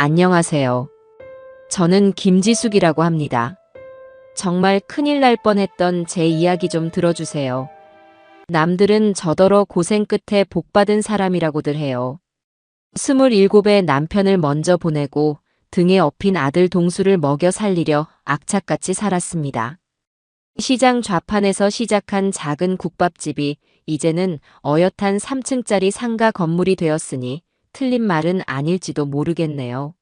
안녕하세요. 저는 김지숙이라고 합니다. 정말 큰일 날 뻔했던 제 이야기 좀 들어주세요. 남들은 저더러 고생 끝에 복받은 사람이라고들 해요. 27에 남편을 먼저 보내고 등에 업힌 아들 동수를 먹여 살리려 악착같이 살았습니다. 시장 좌판에서 시작한 작은 국밥집이 이제는 어엿한 3층짜리 상가 건물이 되었으니 틀린 말은 아닐지도 모르겠네요.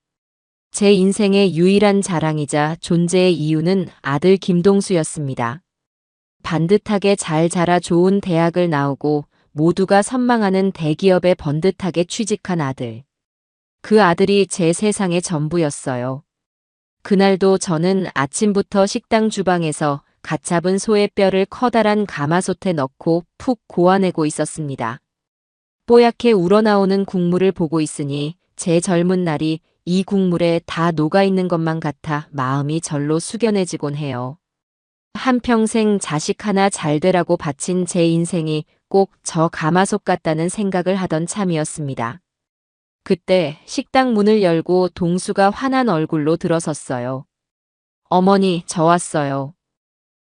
제 인생의 유일한 자랑이자 존재의 이유는 아들 김동수였습니다. 반듯하게 잘 자라 좋은 대학을 나오고 모두가 선망하는 대기업에 번듯하게 취직한 아들. 그 아들이 제 세상의 전부였어요. 그날도 저는 아침부터 식당 주방에서 갓 잡은 소의 뼈를 커다란 가마솥에 넣고 푹 고아내고 있었습니다. 뽀얗게 우러나오는 국물을 보고 있으니 제 젊은 날이 이 국물에 다 녹아있는 것만 같아 마음이 절로 숙연해지곤 해요. 한평생 자식 하나 잘 되라고 바친 제 인생이 꼭 저 가마솥 같다는 생각을 하던 참이었습니다. 그때 식당 문을 열고 동수가 화난 얼굴로 들어섰어요. 어머니, 저 왔어요.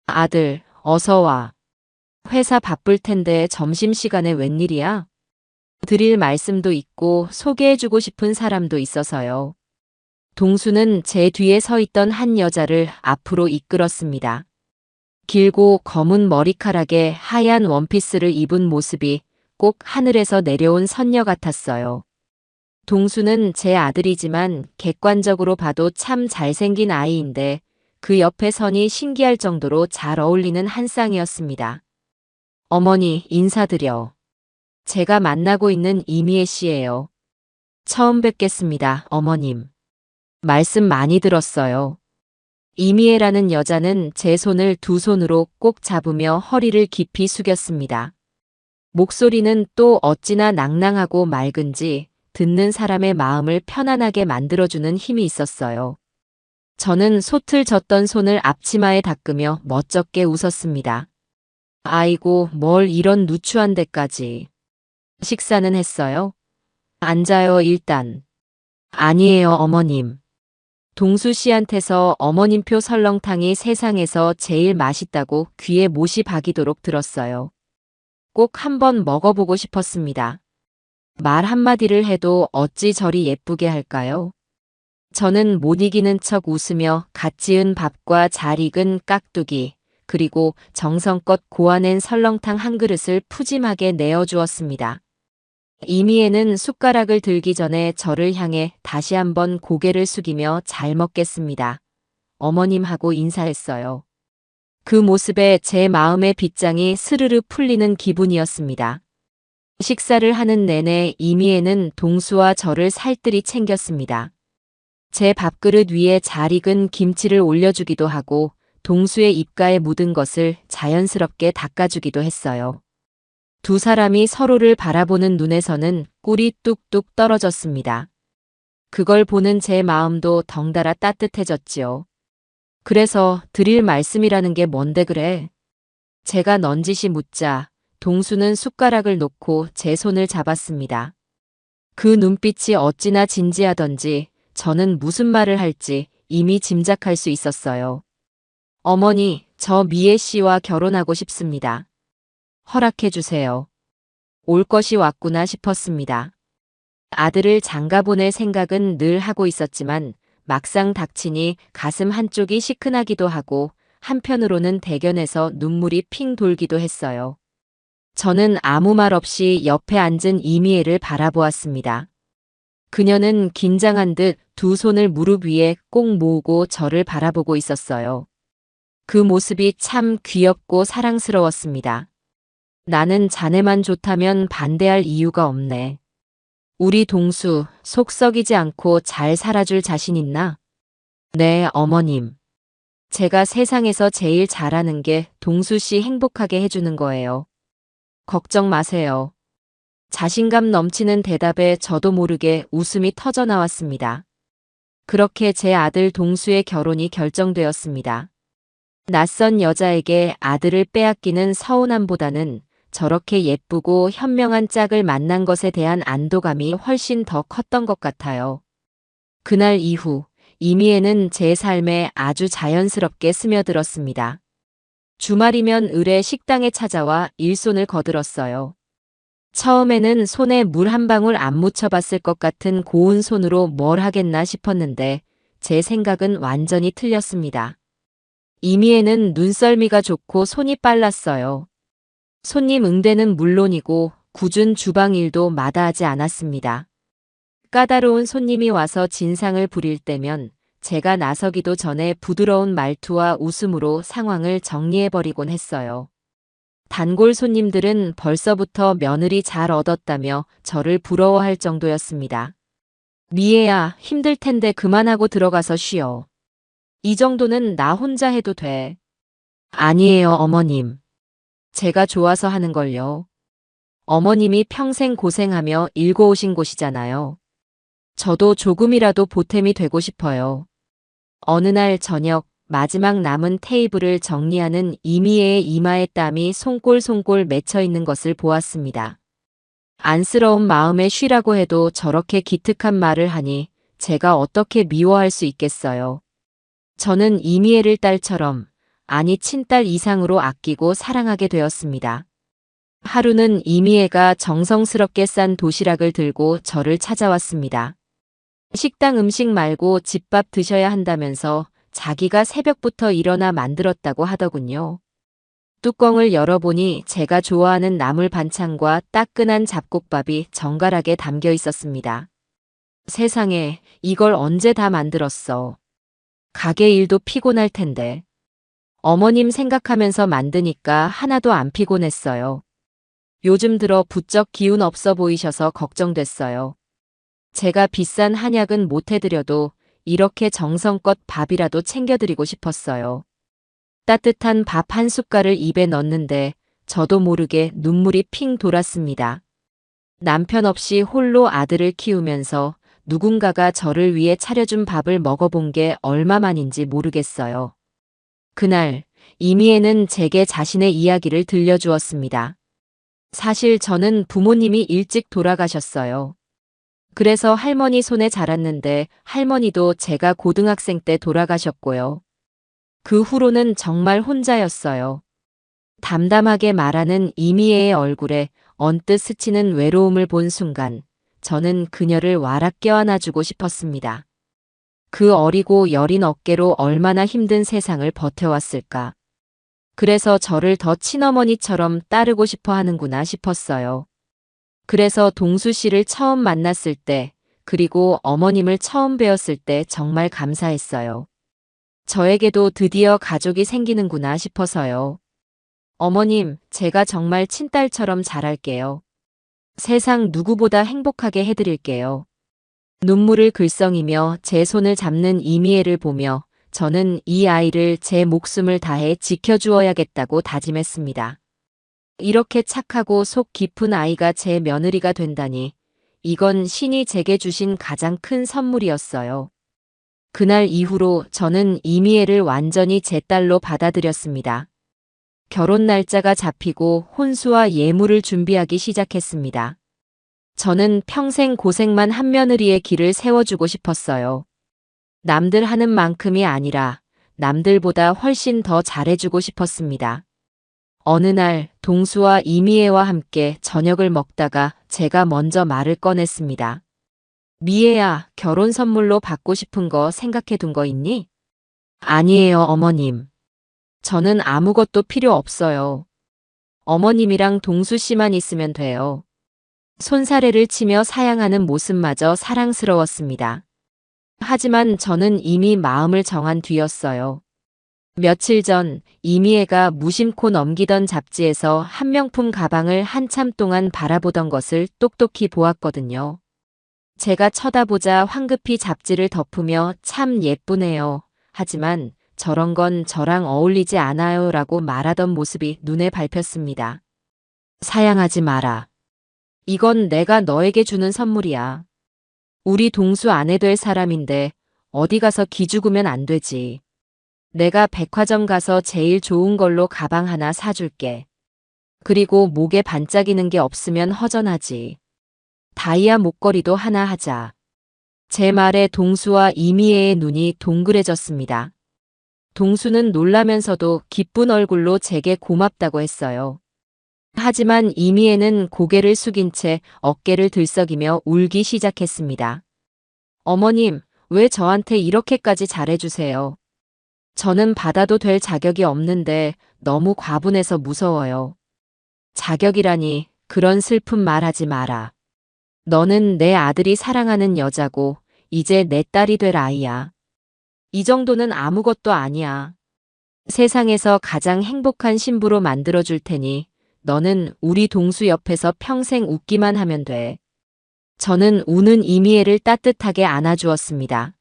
아들, 어서 와. 회사 바쁠 텐데 점심시간에 웬일이야? 드릴 말씀도 있고 소개해주고 싶은 사람도 있어서요. 동수는 제 뒤에 서 있던 한 여자를 앞으로 이끌었습니다. 길고 검은 머리카락에 하얀 원피스를 입은 모습이 꼭 하늘에서 내려온 선녀 같았어요. 동수는 제 아들이지만 객관적으로 봐도 참 잘생긴 아이인데 그 옆에 선이 신기할 정도로 잘 어울리는 한 쌍이었습니다. 어머니, 인사드려. 제가 만나고 있는 이미애 씨예요. 처음 뵙겠습니다, 어머님. 말씀 많이 들었어요. 이미애라는 여자는 제 손을 두 손으로 꼭 잡으며 허리를 깊이 숙였습니다. 목소리는 또 어찌나 낭낭하고 맑은지 듣는 사람의 마음을 편안하게 만들어주는 힘이 있었어요. 저는 솥을 젓던 손을 앞치마에 닦으며 멋쩍게 웃었습니다. 아이고, 뭘 이런 누추한 데까지. 식사는 했어요? 앉아요, 일단. 아니에요, 어머님. 동수 씨한테서 어머님표 설렁탕이 세상에서 제일 맛있다고 귀에 못이 박이도록 들었어요. 꼭 한번 먹어보고 싶었습니다. 말 한마디를 해도 어찌 저리 예쁘게 할까요? 저는 못 이기는 척 웃으며 갓 지은 밥과 잘 익은 깍두기, 그리고 정성껏 고아낸 설렁탕 한 그릇을 푸짐하게 내어주었습니다. 이미애는 숟가락을 들기 전에 저를 향해 다시 한번 고개를 숙이며 잘 먹겠습니다. 어머님 하고 인사했어요. 그 모습에 제 마음의 빗장이 스르르 풀리는 기분이었습니다. 식사를 하는 내내 이미애는 동수와 저를 살뜰히 챙겼습니다. 제 밥그릇 위에 잘 익은 김치를 올려주기도 하고 동수의 입가에 묻은 것을 자연스럽게 닦아주기도 했어요. 두 사람이 서로를 바라보는 눈에서는 꿀이 뚝뚝 떨어졌습니다. 그걸 보는 제 마음도 덩달아 따뜻해졌지요. 그래서 드릴 말씀이라는 게 뭔데 그래? 제가 넌지시 묻자 동수는 숟가락을 놓고 제 손을 잡았습니다. 그 눈빛이 어찌나 진지하던지 저는 무슨 말을 할지 이미 짐작할 수 있었어요. 어머니, 저 미애 씨와 결혼하고 싶습니다. 허락해 주세요. 올 것이 왔구나 싶었습니다. 아들을 장가 보낼 생각은 늘 하고 있었지만 막상 닥치니 가슴 한쪽이 시큰하기도 하고 한편으로는 대견해서 눈물이 핑 돌기도 했어요. 저는 아무 말 없이 옆에 앉은 이미애를 바라보았습니다. 그녀는 긴장한 듯 두 손을 무릎 위에 꼭 모으고 저를 바라보고 있었어요. 그 모습이 참 귀엽고 사랑스러웠습니다. 나는 자네만 좋다면 반대할 이유가 없네. 우리 동수 속 썩이지 않고 잘 살아줄 자신 있나? 네, 어머님. 제가 세상에서 제일 잘하는 게 동수 씨 행복하게 해주는 거예요. 걱정 마세요. 자신감 넘치는 대답에 저도 모르게 웃음이 터져 나왔습니다. 그렇게 제 아들 동수의 결혼이 결정되었습니다. 낯선 여자에게 아들을 빼앗기는 서운함보다는 저렇게 예쁘고 현명한 짝을 만난 것에 대한 안도감이 훨씬 더 컸던 것 같아요. 그날 이후 이미애는 제 삶에 아주 자연스럽게 스며들었습니다. 주말이면 을에 식당에 찾아와 일손을 거들었어요. 처음에는 손에 물 한 방울 안 묻혀봤을 것 같은 고운 손으로 뭘 하겠나 싶었는데 제 생각은 완전히 틀렸습니다. 이미애는 눈썰미가 좋고 손이 빨랐어요. 손님 응대는 물론이고 굳은 주방 일도 마다하지 않았습니다. 까다로운 손님이 와서 진상을 부릴 때면 제가 나서기도 전에 부드러운 말투와 웃음으로 상황을 정리해버리곤 했어요. 단골 손님들은 벌써부터 며느리 잘 얻었다며 저를 부러워할 정도였습니다. 미애야, 힘들 텐데 그만하고 들어가서 쉬어. 이 정도는 나 혼자 해도 돼. 아니에요, 어머님. 제가 좋아서 하는 걸요. 어머님이 평생 고생하며 일궈오신 곳이잖아요. 저도 조금이라도 보탬이 되고 싶어요. 어느 날 저녁 마지막 남은 테이블을 정리하는 이미애의 이마에 땀이 송골송골 맺혀 있는 것을 보았습니다. 안쓰러운 마음에 쉬라고 해도 저렇게 기특한 말을 하니 제가 어떻게 미워할 수 있겠어요. 저는 이미애를 딸처럼, 아니 친딸 이상으로 아끼고 사랑하게 되었습니다. 하루는 이미애가 정성스럽게 싼 도시락을 들고 저를 찾아왔습니다. 식당 음식 말고 집밥 드셔야 한다면서 자기가 새벽부터 일어나 만들었다고 하더군요. 뚜껑을 열어보니 제가 좋아하는 나물 반찬과 따끈한 잡곡밥이 정갈하게 담겨 있었습니다. 세상에, 이걸 언제 다 만들었어. 가게 일도 피곤할 텐데. 어머님 생각하면서 만드니까 하나도 안 피곤했어요. 요즘 들어 부쩍 기운 없어 보이셔서 걱정됐어요. 제가 비싼 한약은 못 해드려도 이렇게 정성껏 밥이라도 챙겨드리고 싶었어요. 따뜻한 밥 한 숟갈을 입에 넣는데 저도 모르게 눈물이 핑 돌았습니다. 남편 없이 홀로 아들을 키우면서 누군가가 저를 위해 차려준 밥을 먹어본 게 얼마만인지 모르겠어요. 그날 이미애는 제게 자신의 이야기를 들려주었습니다. 사실 저는 부모님이 일찍 돌아가셨어요. 그래서 할머니 손에 자랐는데 할머니도 제가 고등학생 때 돌아가셨고요. 그 후로는 정말 혼자였어요. 담담하게 말하는 이미애의 얼굴에 언뜻 스치는 외로움을 본 순간 저는 그녀를 와락 껴안아주고 싶었습니다. 그 어리고 여린 어깨로 얼마나 힘든 세상을 버텨왔을까. 그래서 저를 더 친어머니처럼 따르고 싶어 하는구나 싶었어요. 그래서 동수 씨를 처음 만났을 때, 그리고 어머님을 처음 뵈었을 때 정말 감사했어요. 저에게도 드디어 가족이 생기는구나 싶어서요. 어머님, 제가 정말 친딸처럼 잘할게요. 세상 누구보다 행복하게 해드릴게요. 눈물을 글썽이며 제 손을 잡는 이미애를 보며 저는 이 아이를 제 목숨을 다해 지켜주어야겠다고 다짐했습니다. 이렇게 착하고 속 깊은 아이가 제 며느리가 된다니 이건 신이 제게 주신 가장 큰 선물이었어요. 그날 이후로 저는 이미애를 완전히 제 딸로 받아들였습니다. 결혼 날짜가 잡히고 혼수와 예물을 준비하기 시작했습니다. 저는 평생 고생만 한 며느리의 길을 세워주고 싶었어요. 남들 하는 만큼이 아니라 남들보다 훨씬 더 잘해주고 싶었습니다. 어느 날 동수와 이미애와 함께 저녁을 먹다가 제가 먼저 말을 꺼냈습니다. 미애야, 결혼 선물로 받고 싶은 거 생각해 둔 거 있니? 아니에요, 어머님. 저는 아무것도 필요 없어요. 어머님이랑 동수 씨만 있으면 돼요. 손사래를 치며 사양하는 모습마저 사랑스러웠습니다. 하지만 저는 이미 마음을 정한 뒤였어요. 며칠 전 이미애가 무심코 넘기던 잡지에서 한 명품 가방을 한참 동안 바라보던 것을 똑똑히 보았거든요. 제가 쳐다보자 황급히 잡지를 덮으며 참 예쁘네요. 하지만 저런 건 저랑 어울리지 않아요 라고 말하던 모습이 눈에 밟혔습니다. 사양하지 마라. 이건 내가 너에게 주는 선물이야. 우리 동수 아내 될 사람인데 어디 가서 기죽으면 안 되지. 내가 백화점 가서 제일 좋은 걸로 가방 하나 사줄게. 그리고 목에 반짝이는 게 없으면 허전하지. 다이아 목걸이도 하나 하자. 제 말에 동수와 이미애의 눈이 동그래졌습니다. 동수는 놀라면서도 기쁜 얼굴로 제게 고맙다고 했어요. 하지만 이미애는 고개를 숙인 채 어깨를 들썩이며 울기 시작했습니다. 어머님, 왜 저한테 이렇게까지 잘해주세요? 저는 받아도 될 자격이 없는데 너무 과분해서 무서워요. 자격이라니 그런 슬픈 말 하지 마라. 너는 내 아들이 사랑하는 여자고 이제 내 딸이 될 아이야. 이 정도는 아무것도 아니야. 세상에서 가장 행복한 신부로 만들어줄 테니 너는 우리 동수 옆에서 평생 웃기만 하면 돼. 저는 우는 이미애를 따뜻하게 안아주었습니다.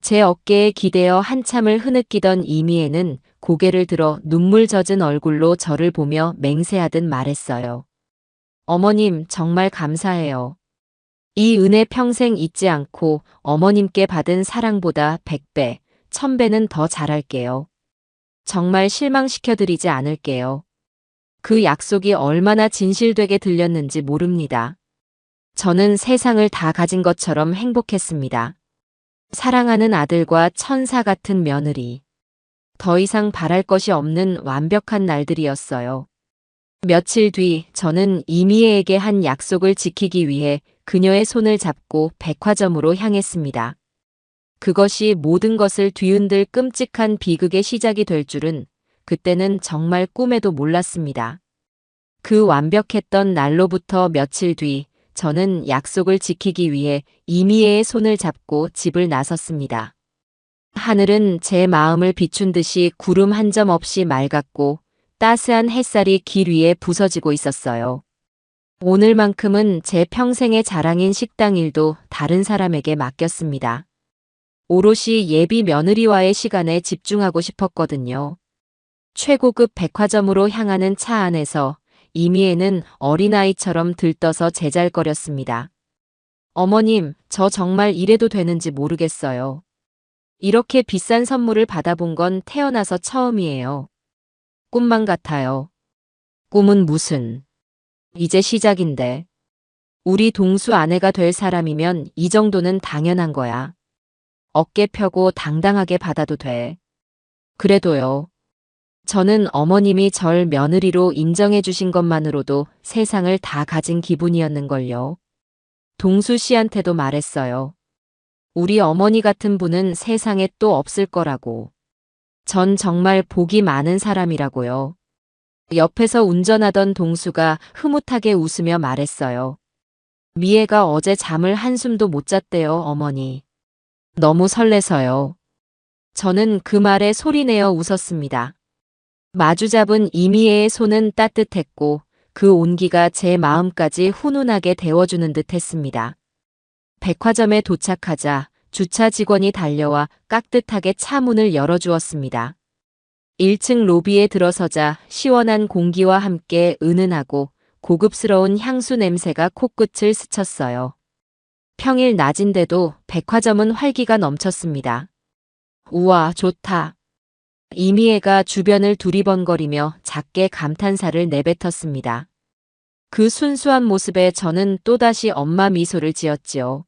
제 어깨에 기대어 한참을 흐느끼던 이미애는 고개를 들어 눈물 젖은 얼굴로 저를 보며 맹세하듯 말했어요. 어머님, 정말 감사해요. 이 은혜 평생 잊지 않고 어머님께 받은 사랑보다 100배, 1000배는 더 잘할게요. 정말 실망시켜드리지 않을게요. 그 약속이 얼마나 진실되게 들렸는지 모릅니다. 저는 세상을 다 가진 것처럼 행복했습니다. 사랑하는 아들과 천사 같은 며느리. 더 이상 바랄 것이 없는 완벽한 날들이었어요. 며칠 뒤 저는 이미애에게 한 약속을 지키기 위해 그녀의 손을 잡고 백화점으로 향했습니다. 그것이 모든 것을 뒤흔들 끔찍한 비극의 시작이 될 줄은 그때는 정말 꿈에도 몰랐습니다. 그 완벽했던 날로부터 며칠 뒤 저는 약속을 지키기 위해 이미애의 손을 잡고 집을 나섰습니다. 하늘은 제 마음을 비춘 듯이 구름 한 점 없이 맑았고 따스한 햇살이 길 위에 부서지고 있었어요. 오늘만큼은 제 평생의 자랑인 식당 일도 다른 사람에게 맡겼습니다. 오롯이 예비 며느리와의 시간에 집중하고 싶었거든요. 최고급 백화점으로 향하는 차 안에서 이미애는 어린아이처럼 들떠서 제잘거렸습니다. 어머님, 저 정말 이래도 되는지 모르겠어요. 이렇게 비싼 선물을 받아본 건 태어나서 처음이에요. 꿈만 같아요. 꿈은 무슨. 이제 시작인데. 우리 동수 아내가 될 사람이면 이 정도는 당연한 거야. 어깨 펴고 당당하게 받아도 돼. 그래도요. 저는 어머님이 절 며느리로 인정해 주신 것만으로도 세상을 다 가진 기분이었는걸요. 동수 씨한테도 말했어요. 우리 어머니 같은 분은 세상에 또 없을 거라고. 전 정말 복이 많은 사람이라고요. 옆에서 운전하던 동수가 흐뭇하게 웃으며 말했어요. 미애가 어제 잠을 한숨도 못 잤대요, 어머니. 너무 설레서요. 저는 그 말에 소리내어 웃었습니다. 마주잡은 이미애의 손은 따뜻했고 그 온기가 제 마음까지 훈훈하게 데워주는 듯 했습니다. 백화점에 도착하자 주차 직원이 달려와 깍듯하게 차 문을 열어주었습니다. 1층 로비에 들어서자 시원한 공기와 함께 은은하고 고급스러운 향수 냄새가 코끝을 스쳤어요. 평일 낮인데도 백화점은 활기가 넘쳤습니다. 우와, 좋다. 이미애가 주변을 두리번거리며 작게 감탄사를 내뱉었습니다. 그 순수한 모습에 저는 또다시 엄마 미소를 지었지요.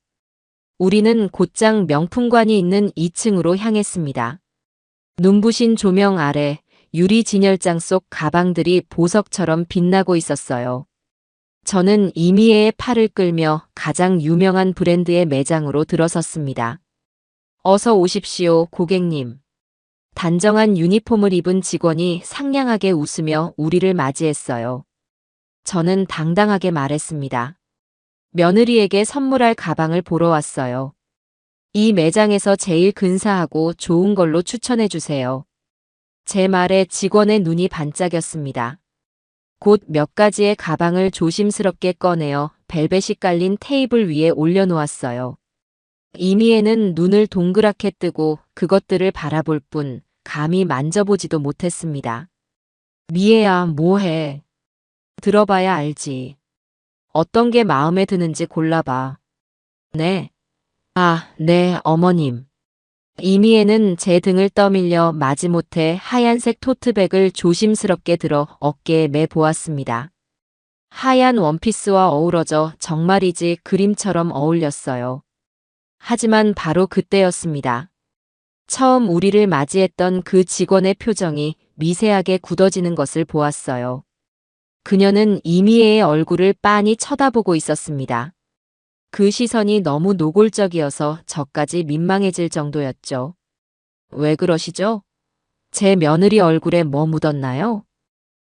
우리는 곧장 명품관이 있는 2층으로 향했습니다. 눈부신 조명 아래 유리 진열장 속 가방들이 보석처럼 빛나고 있었어요. 저는 이미애의 팔을 끌며 가장 유명한 브랜드의 매장으로 들어섰습니다. 어서 오십시오, 고객님. 단정한 유니폼을 입은 직원이 상냥하게 웃으며 우리를 맞이했어요. 저는 당당하게 말했습니다. 며느리에게 선물할 가방을 보러 왔어요. 이 매장에서 제일 근사하고 좋은 걸로 추천해 주세요. 제 말에 직원의 눈이 반짝였습니다. 곧 몇 가지의 가방을 조심스럽게 꺼내어 벨벳이 깔린 테이블 위에 올려놓았어요. 이미애는 눈을 동그랗게 뜨고 그것들을 바라볼 뿐 감히 만져보지도 못했습니다. 미애야, 뭐해? 들어봐야 알지. 어떤 게 마음에 드는지 골라봐. 네. 아, 네, 어머님. 이미애는 제 등을 떠밀려 마지못해 하얀색 토트백을 조심스럽게 들어 어깨에 매보았습니다. 하얀 원피스와 어우러져 정말이지 그림처럼 어울렸어요. 하지만 바로 그때였습니다. 처음 우리를 맞이했던 그 직원의 표정이 미세하게 굳어지는 것을 보았어요. 그녀는 이미애의 얼굴을 빤히 쳐다보고 있었습니다. 그 시선이 너무 노골적이어서 저까지 민망해질 정도였죠. 왜 그러시죠? 제 며느리 얼굴에 뭐 묻었나요?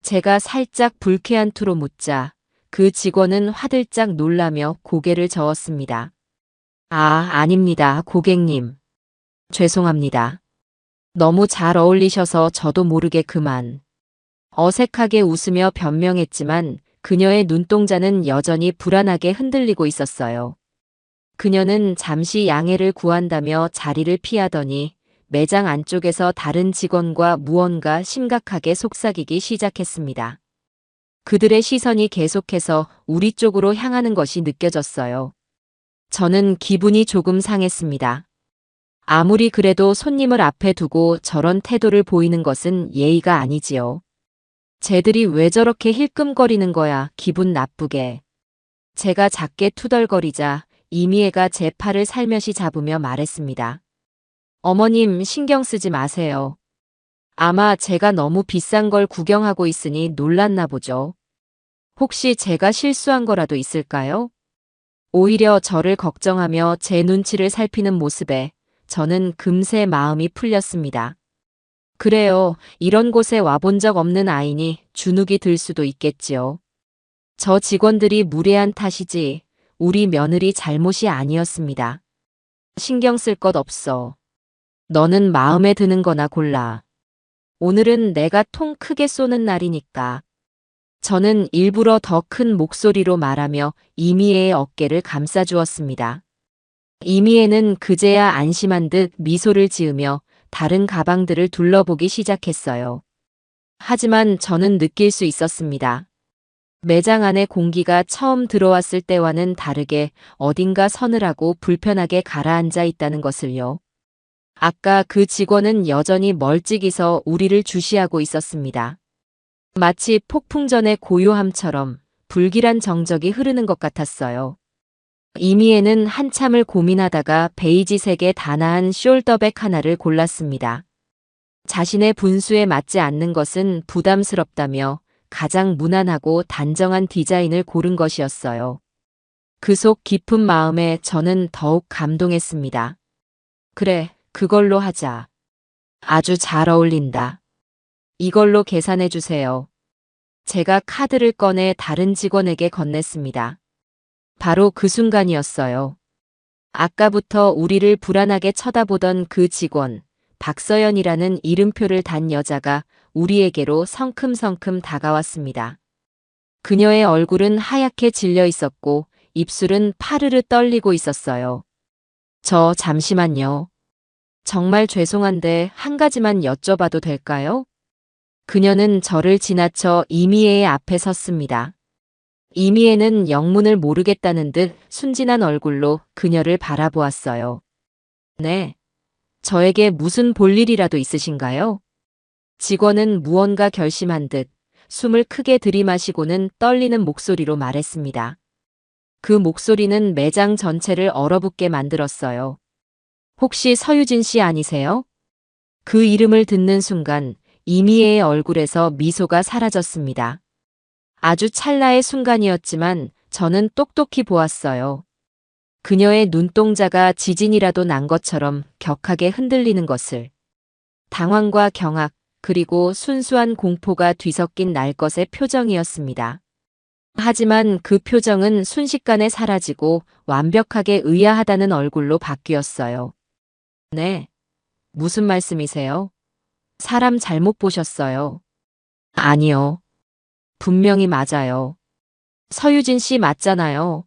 제가 살짝 불쾌한 투로 묻자 그 직원은 화들짝 놀라며 고개를 저었습니다. 아닙니다, 고객님. 죄송합니다. 너무 잘 어울리셔서 저도 모르게 그만. 어색하게 웃으며 변명했지만 그녀의 눈동자는 여전히 불안하게 흔들리고 있었어요. 그녀는 잠시 양해를 구한다며 자리를 피하더니 매장 안쪽에서 다른 직원과 무언가 심각하게 속삭이기 시작했습니다. 그들의 시선이 계속해서 우리 쪽으로 향하는 것이 느껴졌어요. 저는 기분이 조금 상했습니다. 아무리 그래도 손님을 앞에 두고 저런 태도를 보이는 것은 예의가 아니지요. 쟤들이 왜 저렇게 힐끔거리는 거야, 기분 나쁘게. 제가 작게 투덜거리자 이미애가 제 팔을 살며시 잡으며 말했습니다. 어머님, 신경 쓰지 마세요. 아마 제가 너무 비싼 걸 구경하고 있으니 놀랐나 보죠. 혹시 제가 실수한 거라도 있을까요? 오히려 저를 걱정하며 제 눈치를 살피는 모습에 저는 금세 마음이 풀렸습니다. 그래요. 이런 곳에 와본 적 없는 아이니 주눅이 들 수도 있겠지요. 저 직원들이 무례한 탓이지 우리 며느리 잘못이 아니었습니다. 신경 쓸 것 없어. 너는 마음에 드는 거나 골라. 오늘은 내가 통 크게 쏘는 날이니까. 저는 일부러 더 큰 목소리로 말하며 이미애의 어깨를 감싸주었습니다. 이미애는 그제야 안심한 듯 미소를 지으며 다른 가방들을 둘러보기 시작했어요. 하지만 저는 느낄 수 있었습니다. 매장 안의 공기가 처음 들어왔을 때와는 다르게 어딘가 서늘하고 불편하게 가라앉아 있다는 것을요. 아까 그 직원은 여전히 멀찍이서 우리를 주시하고 있었습니다. 마치 폭풍 전의 고요함처럼 불길한 정적이 흐르는 것 같았어요. 이미애는 한참을 고민하다가 베이지색의 단아한 숄더백 하나를 골랐습니다. 자신의 분수에 맞지 않는 것은 부담스럽다며 가장 무난하고 단정한 디자인을 고른 것이었어요. 그 속 깊은 마음에 저는 더욱 감동했습니다. 그래, 그걸로 하자. 아주 잘 어울린다. 이걸로 계산해 주세요. 제가 카드를 꺼내 다른 직원에게 건넸습니다. 바로 그 순간이었어요. 아까부터 우리를 불안하게 쳐다보던 그 직원, 박서연이라는 이름표를 단 여자가 우리에게로 성큼성큼 다가왔습니다. 그녀의 얼굴은 하얗게 질려 있었고 입술은 파르르 떨리고 있었어요. 잠시만요. 정말 죄송한데 한 가지만 여쭤봐도 될까요? 그녀는 저를 지나쳐 이미애의 앞에 섰습니다. 이미애는 영문을 모르겠다는 듯 순진한 얼굴로 그녀를 바라보았어요. 네. 저에게 무슨 볼일이라도 있으신가요? 직원은 무언가 결심한 듯 숨을 크게 들이마시고는 떨리는 목소리로 말했습니다. 그 목소리는 매장 전체를 얼어붙게 만들었어요. 혹시 서유진 씨 아니세요? 그 이름을 듣는 순간 이미애의 얼굴에서 미소가 사라졌습니다. 아주 찰나의 순간이었지만 저는 똑똑히 보았어요. 그녀의 눈동자가 지진이라도 난 것처럼 격하게 흔들리는 것을. 당황과 경악, 그리고 순수한 공포가 뒤섞인 날 것의 표정이었습니다. 하지만 그 표정은 순식간에 사라지고 완벽하게 의아하다는 얼굴로 바뀌었어요. 네. 무슨 말씀이세요? 사람 잘못 보셨어요. 아니요. 분명히 맞아요. 서유진 씨 맞잖아요.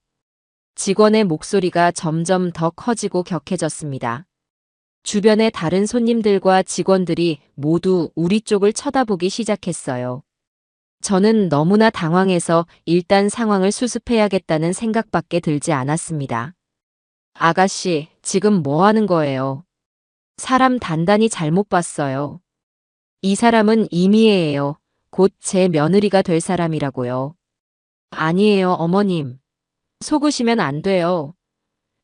직원의 목소리가 점점 더 커지고 격해졌습니다. 주변의 다른 손님들과 직원들이 모두 우리 쪽을 쳐다보기 시작했어요. 저는 너무나 당황해서 일단 상황을 수습해야겠다는 생각밖에 들지 않았습니다. 아가씨, 지금 뭐 하는 거예요? 사람 단단히 잘못 봤어요. 이 사람은 이미애예요. 곧 제 며느리가 될 사람이라고요. 아니에요, 어머님. 속으시면 안 돼요.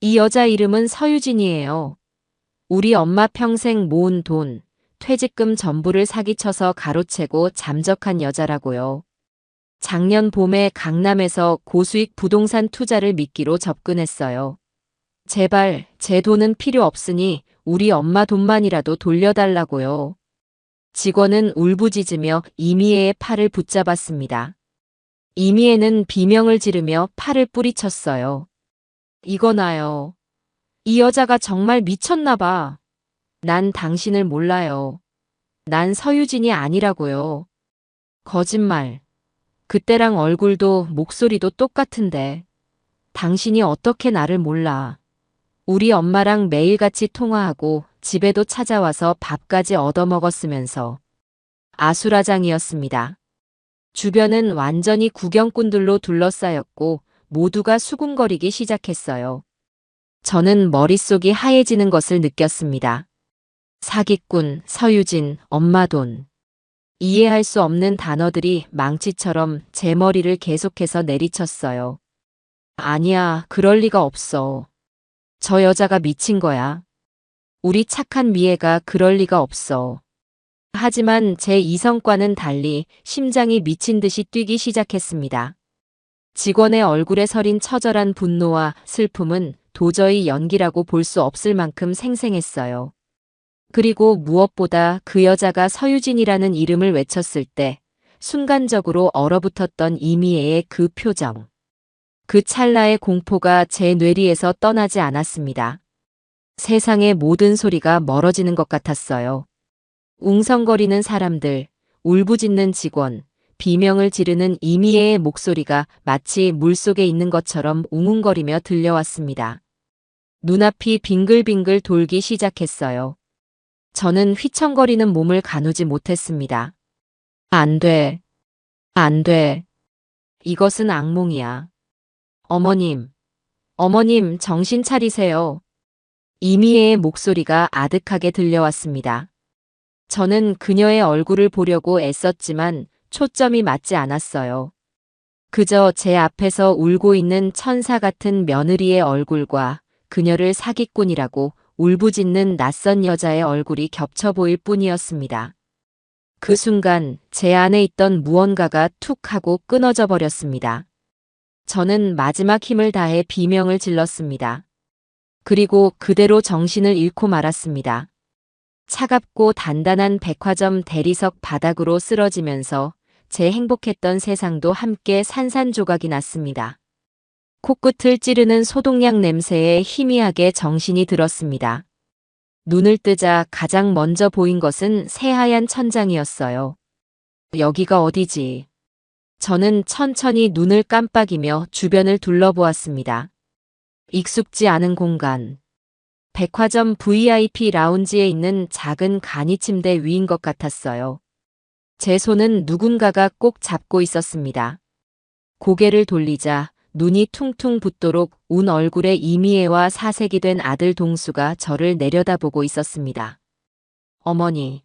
이 여자 이름은 서유진이에요. 우리 엄마 평생 모은 돈, 퇴직금 전부를 사기쳐서 가로채고 잠적한 여자라고요. 작년 봄에 강남에서 고수익 부동산 투자를 미끼로 접근했어요. 제발 제 돈은 필요 없으니 우리 엄마 돈만이라도 돌려달라고요. 직원은 울부짖으며 이미애의 팔을 붙잡았습니다. 이미애는 비명을 지르며 팔을 뿌리쳤어요. 이거나요. 이 여자가 정말 미쳤나 봐. 난 당신을 몰라요. 난 서유진이 아니라고요. 거짓말. 그때랑 얼굴도 목소리도 똑같은데. 당신이 어떻게 나를 몰라. 우리 엄마랑 매일같이 통화하고 집에도 찾아와서 밥까지 얻어먹었으면서. 아수라장이었습니다. 주변은 완전히 구경꾼들로 둘러싸였고 모두가 수군거리기 시작했어요. 저는 머릿속이 하얘지는 것을 느꼈습니다. 사기꾼, 서유진, 엄마 돈. 이해할 수 없는 단어들이 망치처럼 제 머리를 계속해서 내리쳤어요. 아니야, 그럴 리가 없어. 저 여자가 미친 거야. 우리 착한 미애가 그럴 리가 없어. 하지만 제 이성과는 달리 심장이 미친 듯이 뛰기 시작했습니다. 직원의 얼굴에 서린 처절한 분노와 슬픔은 도저히 연기라고 볼 수 없을 만큼 생생했어요. 그리고 무엇보다 그 여자가 서유진이라는 이름을 외쳤을 때 순간적으로 얼어붙었던 이미애의 그 표정. 그 찰나의 공포가 제 뇌리에서 떠나지 않았습니다. 세상의 모든 소리가 멀어지는 것 같았어요. 웅성거리는 사람들, 울부짖는 직원, 비명을 지르는 이미애의 목소리가 마치 물속에 있는 것처럼 웅웅거리며 들려왔습니다. 눈앞이 빙글빙글 돌기 시작했어요. 저는 휘청거리는 몸을 가누지 못했습니다. 안 돼. 안 돼. 이것은 악몽이야. 어머님. 어머님, 정신 차리세요. 이미애의 목소리가 아득하게 들려왔습니다. 저는 그녀의 얼굴을 보려고 애썼지만 초점이 맞지 않았어요. 그저 제 앞에서 울고 있는 천사 같은 며느리의 얼굴과 그녀를 사기꾼이라고 울부짖는 낯선 여자의 얼굴이 겹쳐 보일 뿐이었습니다. 그 순간 제 안에 있던 무언가가 툭 하고 끊어져 버렸습니다. 저는 마지막 힘을 다해 비명을 질렀습니다. 그리고 그대로 정신을 잃고 말았습니다. 차갑고 단단한 백화점 대리석 바닥으로 쓰러지면서 제 행복했던 세상도 함께 산산조각이 났습니다. 코끝을 찌르는 소독약 냄새에 희미하게 정신이 들었습니다. 눈을 뜨자 가장 먼저 보인 것은 새하얀 천장이었어요. 여기가 어디지? 저는 천천히 눈을 깜빡이며 주변을 둘러보았습니다. 익숙지 않은 공간. 백화점 VIP 라운지에 있는 작은 간이 침대 위인 것 같았어요. 제 손은 누군가가 꼭 잡고 있었습니다. 고개를 돌리자 눈이 퉁퉁 붓도록 운 얼굴에 이미애와 사색이 된 아들 동수가 저를 내려다보고 있었습니다. 어머니,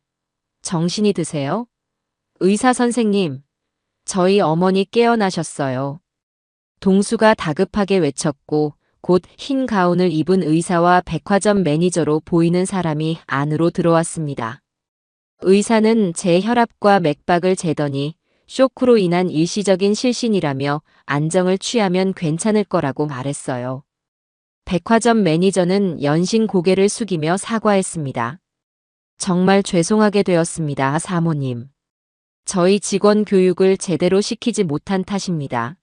정신이 드세요? 의사 선생님, 저희 어머니 깨어나셨어요. 동수가 다급하게 외쳤고 곧 흰 가운을 입은 의사와 백화점 매니저로 보이는 사람이 안으로 들어왔습니다. 의사는 제 혈압과 맥박을 재더니 쇼크로 인한 일시적인 실신이라며 안정을 취하면 괜찮을 거라고 말했어요. 백화점 매니저는 연신 고개를 숙이며 사과했습니다. 정말 죄송하게 되었습니다, 사모님. 저희 직원 교육을 제대로 시키지 못한 탓입니다.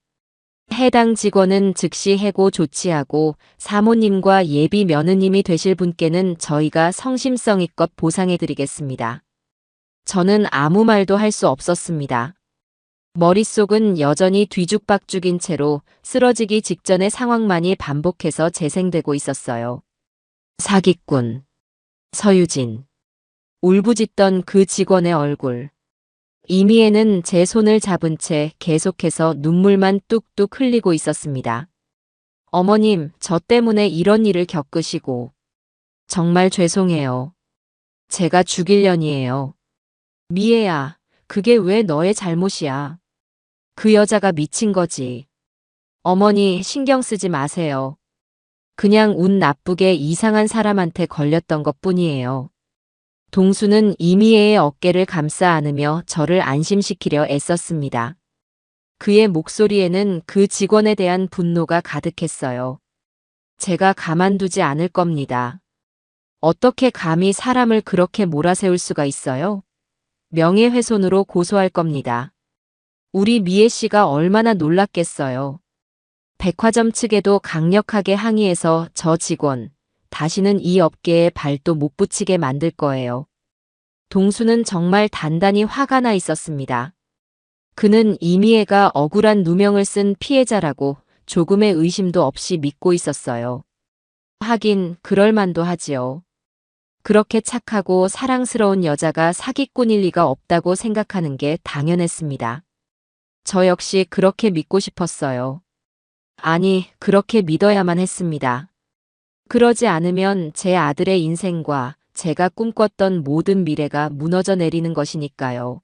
해당 직원은 즉시 해고 조치하고 사모님과 예비 며느님이 되실 분께는 저희가 성심성의껏 보상해드리겠습니다. 저는 아무 말도 할 수 없었습니다. 머릿속은 여전히 뒤죽박죽인 채로 쓰러지기 직전의 상황만이 반복해서 재생되고 있었어요. 사기꾼. 서유진. 울부짖던 그 직원의 얼굴. 이미애는 제 손을 잡은 채 계속해서 눈물만 뚝뚝 흘리고 있었습니다. 어머님, 저 때문에 이런 일을 겪으시고 정말 죄송해요. 제가 죽일 년이에요. 미애야, 그게 왜 너의 잘못이야. 그 여자가 미친 거지. 어머니, 신경 쓰지 마세요. 그냥 운 나쁘게 이상한 사람한테 걸렸던 것뿐이에요. 동수는 이미애의 어깨를 감싸 안으며 저를 안심시키려 애썼습니다. 그의 목소리에는 그 직원에 대한 분노가 가득했어요. 제가 가만두지 않을 겁니다. 어떻게 감히 사람을 그렇게 몰아세울 수가 있어요? 명예훼손으로 고소할 겁니다. 우리 미애 씨가 얼마나 놀랐겠어요. 백화점 측에도 강력하게 항의해서 저 직원, 다시는 이 업계에 발도 못 붙이게 만들 거예요. 동수는 정말 단단히 화가 나 있었습니다. 그는 이미애가 억울한 누명을 쓴 피해자라고 조금의 의심도 없이 믿고 있었어요. 하긴 그럴 만도 하지요. 그렇게 착하고 사랑스러운 여자가 사기꾼일 리가 없다고 생각하는 게 당연했습니다. 저 역시 그렇게 믿고 싶었어요. 아니, 그렇게 믿어야만 했습니다. 그러지 않으면 제 아들의 인생과 제가 꿈꿨던 모든 미래가 무너져 내리는 것이니까요.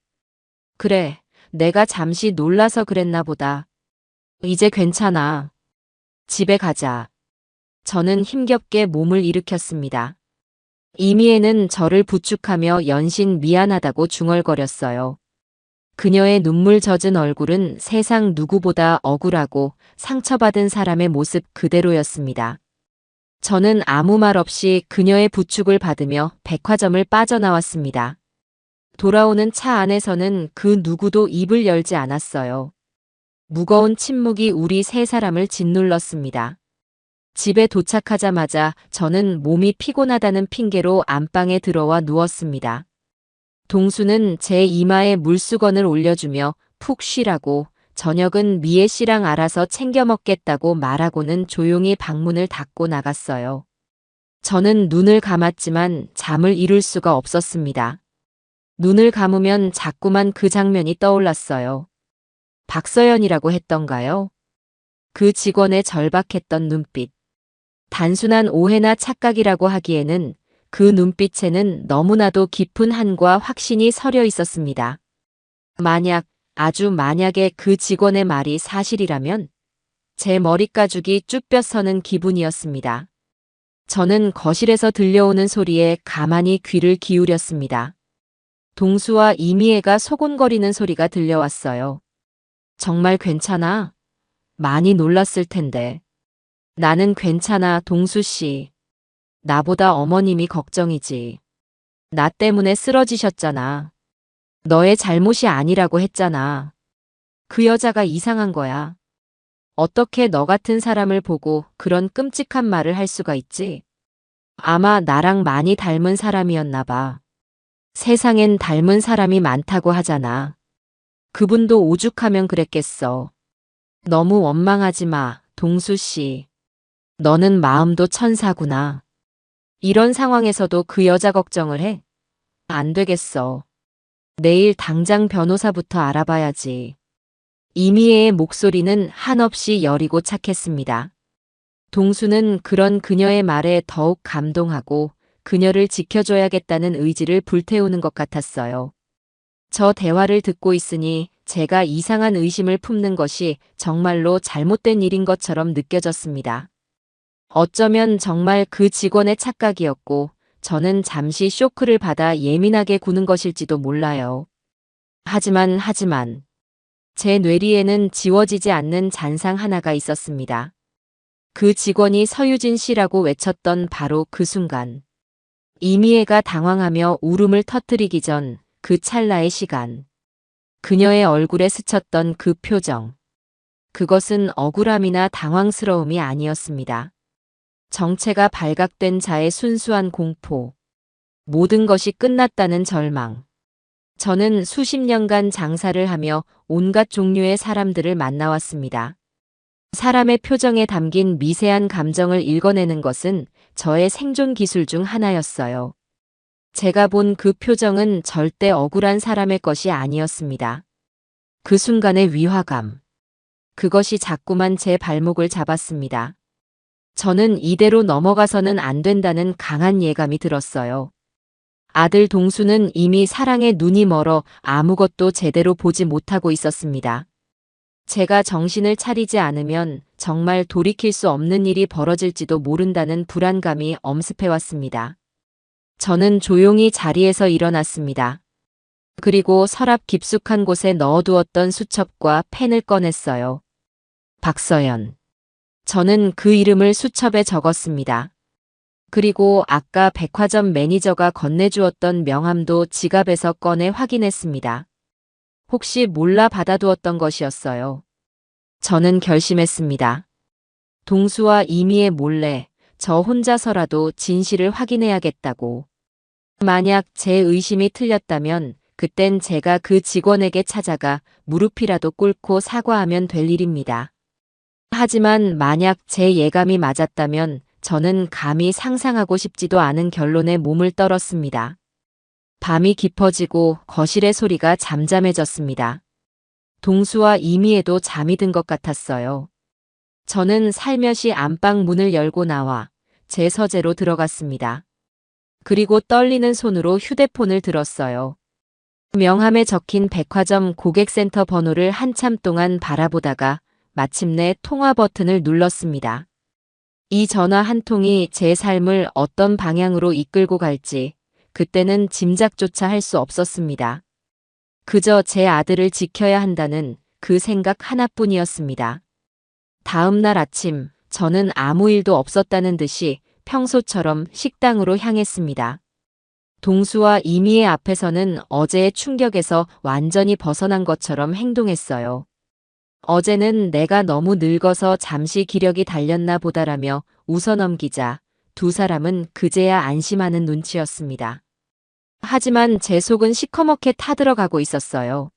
그래, 내가 잠시 놀라서 그랬나 보다. 이제 괜찮아. 집에 가자. 저는 힘겹게 몸을 일으켰습니다. 이미애는 저를 부축하며 연신 미안하다고 중얼거렸어요. 그녀의 눈물 젖은 얼굴은 세상 누구보다 억울하고 상처받은 사람의 모습 그대로였습니다. 저는 아무 말 없이 그녀의 부축을 받으며 백화점을 빠져나왔습니다. 돌아오는 차 안에서는 그 누구도 입을 열지 않았어요. 무거운 침묵이 우리 세 사람을 짓눌렀습니다. 집에 도착하자마자 저는 몸이 피곤하다는 핑계로 안방에 들어와 누웠습니다. 동수는 제 이마에 물수건을 올려주며 푹 쉬라고, 저녁은 미애 씨랑 알아서 챙겨 먹겠다고 말하고는 조용히 방문을 닫고 나갔어요. 저는 눈을 감았지만 잠을 이룰 수가 없었습니다. 눈을 감으면 자꾸만 그 장면이 떠올랐어요. 박서연이라고 했던가요? 그 직원의 절박했던 눈빛. 단순한 오해나 착각이라고 하기에는 그 눈빛에는 너무나도 깊은 한과 확신이 서려 있었습니다. 만약, 아주 만약에 그 직원의 말이 사실이라면 제 머리가죽이 쭉 뼈서는 기분이었습니다. 저는 거실에서 들려오는 소리에 가만히 귀를 기울였습니다. 동수와 이미애가 소곤거리는 소리가 들려왔어요. 정말 괜찮아? 많이 놀랐을 텐데. 나는 괜찮아, 동수 씨. 나보다 어머님이 걱정이지. 나 때문에 쓰러지셨잖아. 너의 잘못이 아니라고 했잖아. 그 여자가 이상한 거야. 어떻게 너 같은 사람을 보고 그런 끔찍한 말을 할 수가 있지? 아마 나랑 많이 닮은 사람이었나 봐. 세상엔 닮은 사람이 많다고 하잖아. 그분도 오죽하면 그랬겠어. 너무 원망하지 마, 동수 씨. 너는 마음도 천사구나. 이런 상황에서도 그 여자 걱정을 해? 안 되겠어. 내일 당장 변호사부터 알아봐야지. 이미애의 목소리는 한없이 여리고 착했습니다. 동수는 그런 그녀의 말에 더욱 감동하고 그녀를 지켜줘야겠다는 의지를 불태우는 것 같았어요. 저 대화를 듣고 있으니 제가 이상한 의심을 품는 것이 정말로 잘못된 일인 것처럼 느껴졌습니다. 어쩌면 정말 그 직원의 착각이었고 저는 잠시 쇼크를 받아 예민하게 구는 것일지도 몰라요. 하지만 제 뇌리에는 지워지지 않는 잔상 하나가 있었습니다. 그 직원이 서유진 씨라고 외쳤던 바로 그 순간. 이미애가 당황하며 울음을 터뜨리기 전 그 찰나의 시간. 그녀의 얼굴에 스쳤던 그 표정. 그것은 억울함이나 당황스러움이 아니었습니다. 정체가 발각된 자의 순수한 공포. 모든 것이 끝났다는 절망. 저는 수십 년간 장사를 하며 온갖 종류의 사람들을 만나왔습니다. 사람의 표정에 담긴 미세한 감정을 읽어내는 것은 저의 생존 기술 중 하나였어요. 제가 본 그 표정은 절대 억울한 사람의 것이 아니었습니다. 그 순간의 위화감. 그것이 자꾸만 제 발목을 잡았습니다. 저는 이대로 넘어가서는 안 된다는 강한 예감이 들었어요. 아들 동수는 이미 사랑에 눈이 멀어 아무것도 제대로 보지 못하고 있었습니다. 제가 정신을 차리지 않으면 정말 돌이킬 수 없는 일이 벌어질지도 모른다는 불안감이 엄습해왔습니다. 저는 조용히 자리에서 일어났습니다. 그리고 서랍 깊숙한 곳에 넣어두었던 수첩과 펜을 꺼냈어요. 박서연. 저는 그 이름을 수첩에 적었습니다. 그리고 아까 백화점 매니저가 건네주었던 명함도 지갑에서 꺼내 확인했습니다. 혹시 몰라 받아두었던 것이었어요. 저는 결심했습니다. 동수와 이미애 몰래 저 혼자서라도 진실을 확인해야겠다고. 만약 제 의심이 틀렸다면 그땐 제가 그 직원에게 찾아가 무릎이라도 꿇고 사과하면 될 일입니다. 하지만 만약 제 예감이 맞았다면 저는 감히 상상하고 싶지도 않은 결론에 몸을 떨었습니다. 밤이 깊어지고 거실의 소리가 잠잠해졌습니다. 동수와 이미애도 잠이 든 것 같았어요. 저는 살며시 안방 문을 열고 나와 제 서재로 들어갔습니다. 그리고 떨리는 손으로 휴대폰을 들었어요. 명함에 적힌 백화점 고객센터 번호를 한참 동안 바라보다가 마침내 통화 버튼을 눌렀습니다. 이 전화 한 통이 제 삶을 어떤 방향으로 이끌고 갈지 그때는 짐작조차 할 수 없었습니다. 그저 제 아들을 지켜야 한다는 그 생각 하나뿐이었습니다. 다음 날 아침 저는 아무 일도 없었다는 듯이 평소처럼 식당으로 향했습니다. 동수와 이미애 앞에서는 어제의 충격에서 완전히 벗어난 것처럼 행동했어요. 어제는 내가 너무 늙어서 잠시 기력이 달렸나 보다라며 웃어넘기자 두 사람은 그제야 안심하는 눈치였습니다. 하지만 제 속은 시커멓게 타들어가고 있었어요.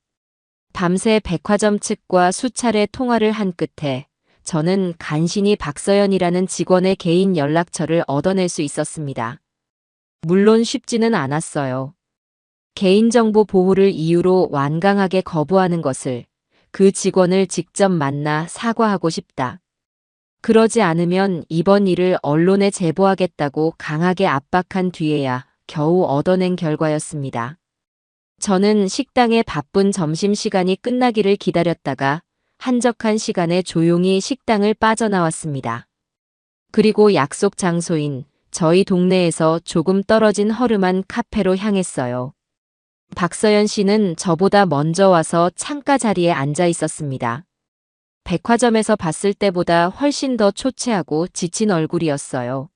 밤새 백화점 측과 수차례 통화를 한 끝에 저는 간신히 박서연이라는 직원의 개인 연락처를 얻어낼 수 있었습니다. 물론 쉽지는 않았어요. 개인정보 보호를 이유로 완강하게 거부하는 것을 그 직원을 직접 만나 사과하고 싶다. 그러지 않으면 이번 일을 언론에 제보하겠다고 강하게 압박한 뒤에야 겨우 얻어낸 결과였습니다. 저는 식당의 바쁜 점심시간이 끝나기를 기다렸다가 한적한 시간에 조용히 식당을 빠져나왔습니다. 그리고 약속 장소인 저희 동네에서 조금 떨어진 허름한 카페로 향했어요. 박서연 씨는 저보다 먼저 와서 창가 자리에 앉아 있었습니다. 백화점에서 봤을 때보다 훨씬 더 초췌하고 지친 얼굴이었어요.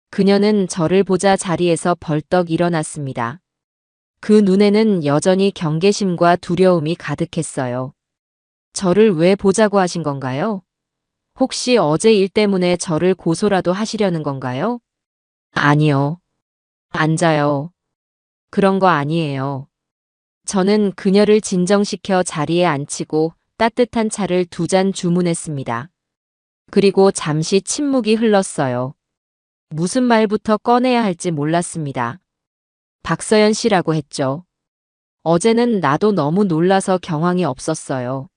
그녀는 저를 보자 자리에서 벌떡 일어났습니다. 그 눈에는 여전히 경계심과 두려움이 가득했어요. 저를 왜 보자고 하신 건가요? 혹시 어제 일 때문에 저를 고소라도 하시려는 건가요? 아니요. 앉아요. 그런 거 아니에요. 저는 그녀를 진정시켜 자리에 앉히고 따뜻한 차를 2잔 주문했습니다. 그리고 잠시 침묵이 흘렀어요. 무슨 말부터 꺼내야 할지 몰랐습니다. 박서연 씨라고 했죠. 어제는 나도 너무 놀라서 경황이 없었어요.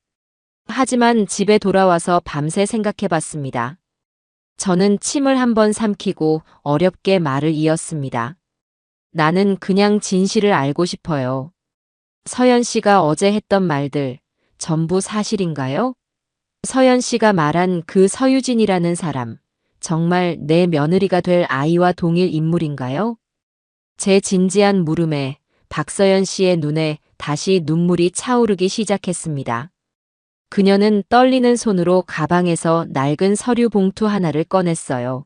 하지만 집에 돌아와서 밤새 생각해봤습니다. 저는 침을 한번 삼키고 어렵게 말을 이었습니다. 나는 그냥 진실을 알고 싶어요. 서연 씨가 어제 했던 말들 전부 사실인가요? 서연 씨가 말한 그 서유진이라는 사람, 정말 내 며느리가 될 아이와 동일 인물인가요? 제 진지한 물음에 박서연 씨의 눈에 다시 눈물이 차오르기 시작했습니다. 그녀는 떨리는 손으로 가방에서 낡은 서류 봉투 하나를 꺼냈어요.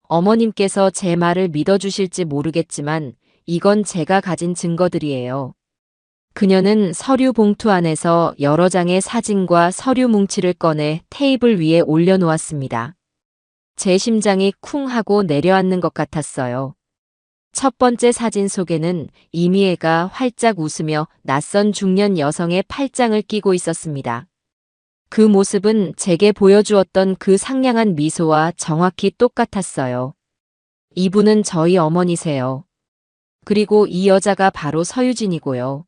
어머님께서 제 말을 믿어주실지 모르겠지만 이건 제가 가진 증거들이에요. 그녀는 서류 봉투 안에서 여러 장의 사진과 서류 뭉치를 꺼내 테이블 위에 올려놓았습니다. 제 심장이 쿵 하고 내려앉는 것 같았어요. 첫 번째 사진 속에는 이미애가 활짝 웃으며 낯선 중년 여성의 팔짱을 끼고 있었습니다. 그 모습은 제게 보여주었던 그 상냥한 미소와 정확히 똑같았어요. 이분은 저희 어머니세요. 그리고 이 여자가 바로 서유진이고요.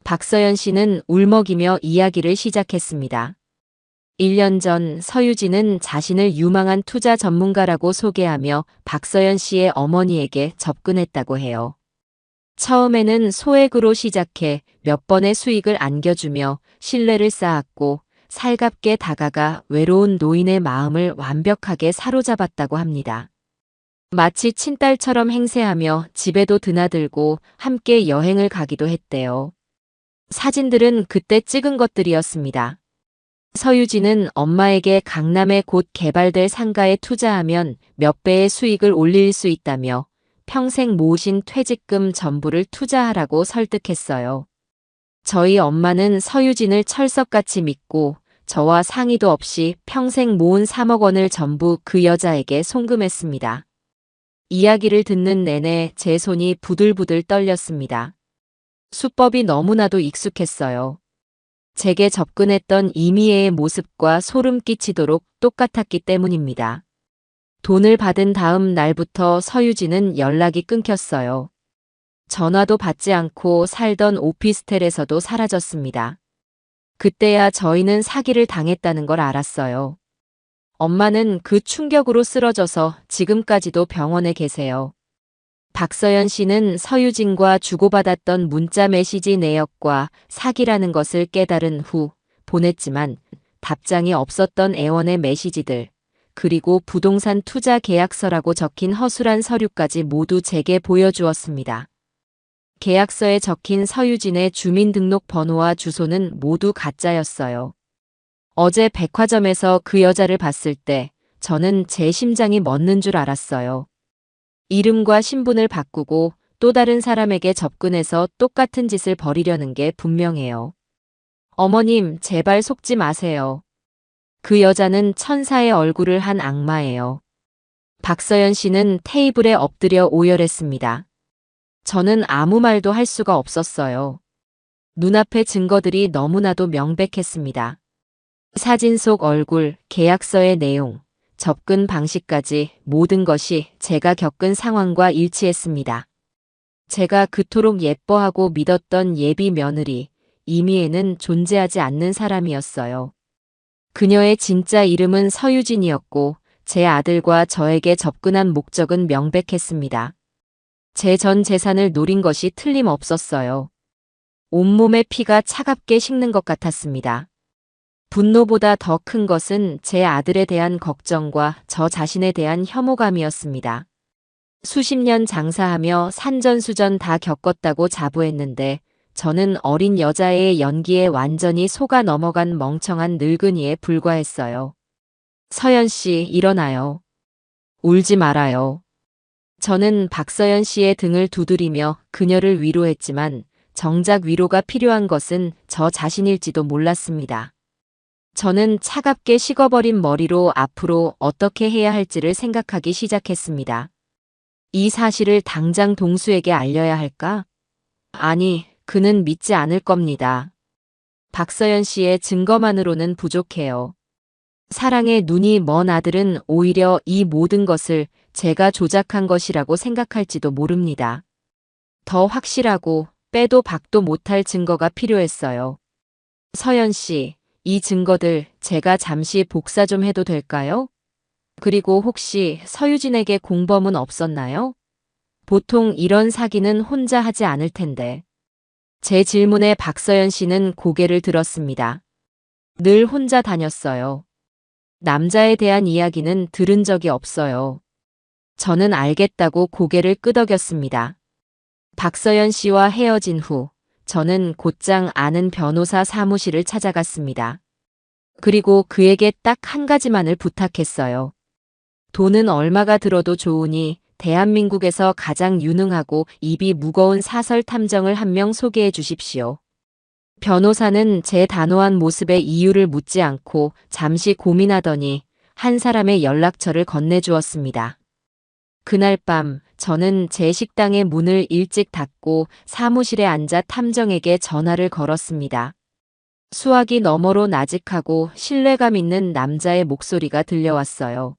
박서연 씨는 울먹이며 이야기를 시작했습니다. 1년 전 서유진은 자신을 유망한 투자 전문가라고 소개하며 박서연 씨의 어머니에게 접근했다고 해요. 처음에는 소액으로 시작해 몇 번의 수익을 안겨주며 신뢰를 쌓았고 살갑게 다가가 외로운 노인의 마음을 완벽하게 사로잡았다고 합니다. 마치 친딸처럼 행세하며 집에도 드나들고 함께 여행을 가기도 했대요. 사진들은 그때 찍은 것들이었습니다. 서유진은 엄마에게 강남에 곧 개발될 상가에 투자하면 몇 배의 수익을 올릴 수 있다며 평생 모으신 퇴직금 전부를 투자하라고 설득했어요. 저희 엄마는 서유진을 철석같이 믿고 저와 상의도 없이 평생 모은 3억 원을 전부 그 여자에게 송금했습니다. 이야기를 듣는 내내 제 손이 부들부들 떨렸습니다. 수법이 너무나도 익숙했어요. 제게 접근했던 이미애의 모습과 소름 끼치도록 똑같았기 때문입니다. 돈을 받은 다음 날부터 서유진은 연락이 끊겼어요. 전화도 받지 않고 살던 오피스텔에서도 사라졌습니다. 그때야 저희는 사기를 당했다는 걸 알았어요. 엄마는 그 충격으로 쓰러져서 지금까지도 병원에 계세요. 박서연 씨는 서유진과 주고받았던 문자 메시지 내역과 사기라는 것을 깨달은 후 보냈지만 답장이 없었던 애원의 메시지들, 그리고 부동산 투자 계약서라고 적힌 허술한 서류까지 모두 제게 보여주었습니다. 계약서에 적힌 서유진의 주민등록번호와 주소는 모두 가짜였어요. 어제 백화점에서 그 여자를 봤을 때 저는 제 심장이 멎는 줄 알았어요. 이름과 신분을 바꾸고 또 다른 사람에게 접근해서 똑같은 짓을 벌이려는 게 분명해요. 어머님, 제발 속지 마세요. 그 여자는 천사의 얼굴을 한 악마예요. 박서연 씨는 테이블에 엎드려 오열했습니다. 저는 아무 말도 할 수가 없었어요. 눈앞의 증거들이 너무나도 명백했습니다. 사진 속 얼굴, 계약서의 내용, 접근 방식까지 모든 것이 제가 겪은 상황과 일치했습니다. 제가 그토록 예뻐하고 믿었던 예비 며느리, 이미애는 존재하지 않는 사람이었어요. 그녀의 진짜 이름은 서유진이었고 제 아들과 저에게 접근한 목적은 명백했습니다. 제 전 재산을 노린 것이 틀림없었어요. 온몸의 피가 차갑게 식는 것 같았습니다. 분노보다 더 큰 것은 제 아들에 대한 걱정과 저 자신에 대한 혐오감이었습니다. 수십 년 장사하며 산전수전 다 겪었다고 자부했는데 저는 어린 여자의 연기에 완전히 속아 넘어간 멍청한 늙은이에 불과했어요. 서연 씨, 일어나요. 울지 말아요. 저는 박서연 씨의 등을 두드리며 그녀를 위로했지만 정작 위로가 필요한 것은 저 자신일지도 몰랐습니다. 저는 차갑게 식어버린 머리로 앞으로 어떻게 해야 할지를 생각하기 시작했습니다. 이 사실을 당장 동수에게 알려야 할까? 아니, 그는 믿지 않을 겁니다. 박서연 씨의 증거만으로는 부족해요. 사랑에 눈이 먼 아들은 오히려 이 모든 것을 제가 조작한 것이라고 생각할지도 모릅니다. 더 확실하고 빼도 박도 못할 증거가 필요했어요. 서연 씨, 이 증거들 제가 잠시 복사 좀 해도 될까요? 그리고 혹시 서유진에게 공범은 없었나요? 보통 이런 사기는 혼자 하지 않을 텐데. 제 질문에 박서연 씨는 고개를 들었습니다. 늘 혼자 다녔어요. 남자에 대한 이야기는 들은 적이 없어요. 저는 알겠다고 고개를 끄덕였습니다. 박서연 씨와 헤어진 후 저는 곧장 아는 변호사 사무실을 찾아갔습니다. 그리고 그에게 딱 한 가지만을 부탁했어요. 돈은 얼마가 들어도 좋으니 대한민국에서 가장 유능하고 입이 무거운 사설 탐정을 한 명 소개해 주십시오. 변호사는 제 단호한 모습에 이유를 묻지 않고 잠시 고민하더니 한 사람의 연락처를 건네주었습니다. 그날 밤 저는 제 식당의 문을 일찍 닫고 사무실에 앉아 탐정에게 전화를 걸었습니다. 수화기 너머로 나직하고 신뢰감 있는 남자의 목소리가 들려왔어요.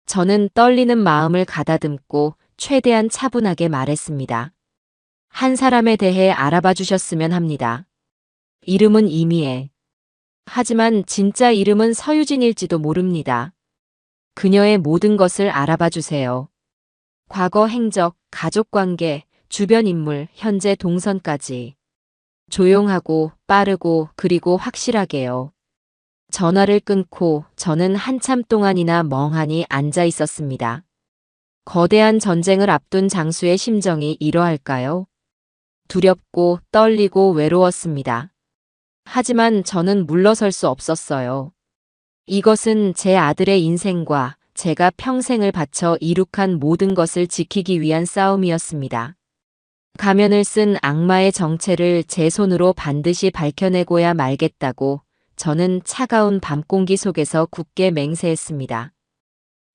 저는 떨리는 마음을 가다듬고 최대한 차분하게 말했습니다. 한 사람에 대해 알아봐 주셨으면 합니다. 이름은 이미애. 하지만 진짜 이름은 서유진일지도 모릅니다. 그녀의 모든 것을 알아봐 주세요. 과거 행적, 가족관계, 주변 인물, 현재 동선까지. 조용하고 빠르고 그리고 확실하게요. 전화를 끊고 저는 한참 동안이나 멍하니 앉아 있었습니다. 거대한 전쟁을 앞둔 장수의 심정이 이러할까요? 두렵고 떨리고 외로웠습니다. 하지만 저는 물러설 수 없었어요. 이것은 제 아들의 인생과 제가 평생을 바쳐 이룩한 모든 것을 지키기 위한 싸움이었습니다. 가면을 쓴 악마의 정체를 제 손으로 반드시 밝혀내고야 말겠다고 저는 차가운 밤공기 속에서 굳게 맹세했습니다.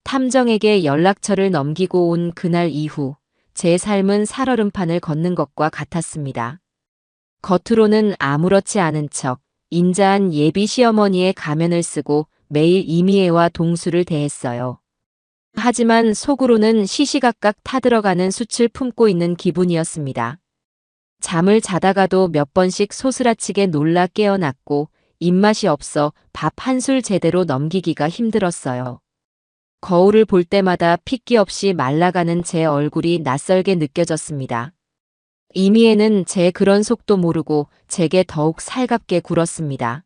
탐정에게 연락처를 넘기고 온 그날 이후 제 삶은 살얼음판을 걷는 것과 같았습니다. 겉으로는 아무렇지 않은 척 인자한 예비 시어머니의 가면을 쓰고 매일 이미애와 동수를 대했어요. 하지만 속으로는 시시각각 타들어가는 숯을 품고 있는 기분이었습니다. 잠을 자다가도 몇 번씩 소스라치게 놀라 깨어났고 입맛이 없어 밥 한 술 제대로 넘기기가 힘들었어요. 거울을 볼 때마다 핏기 없이 말라가는 제 얼굴이 낯설게 느껴졌습니다. 이미애는 제 그런 속도 모르고 제게 더욱 살갑게 굴었습니다.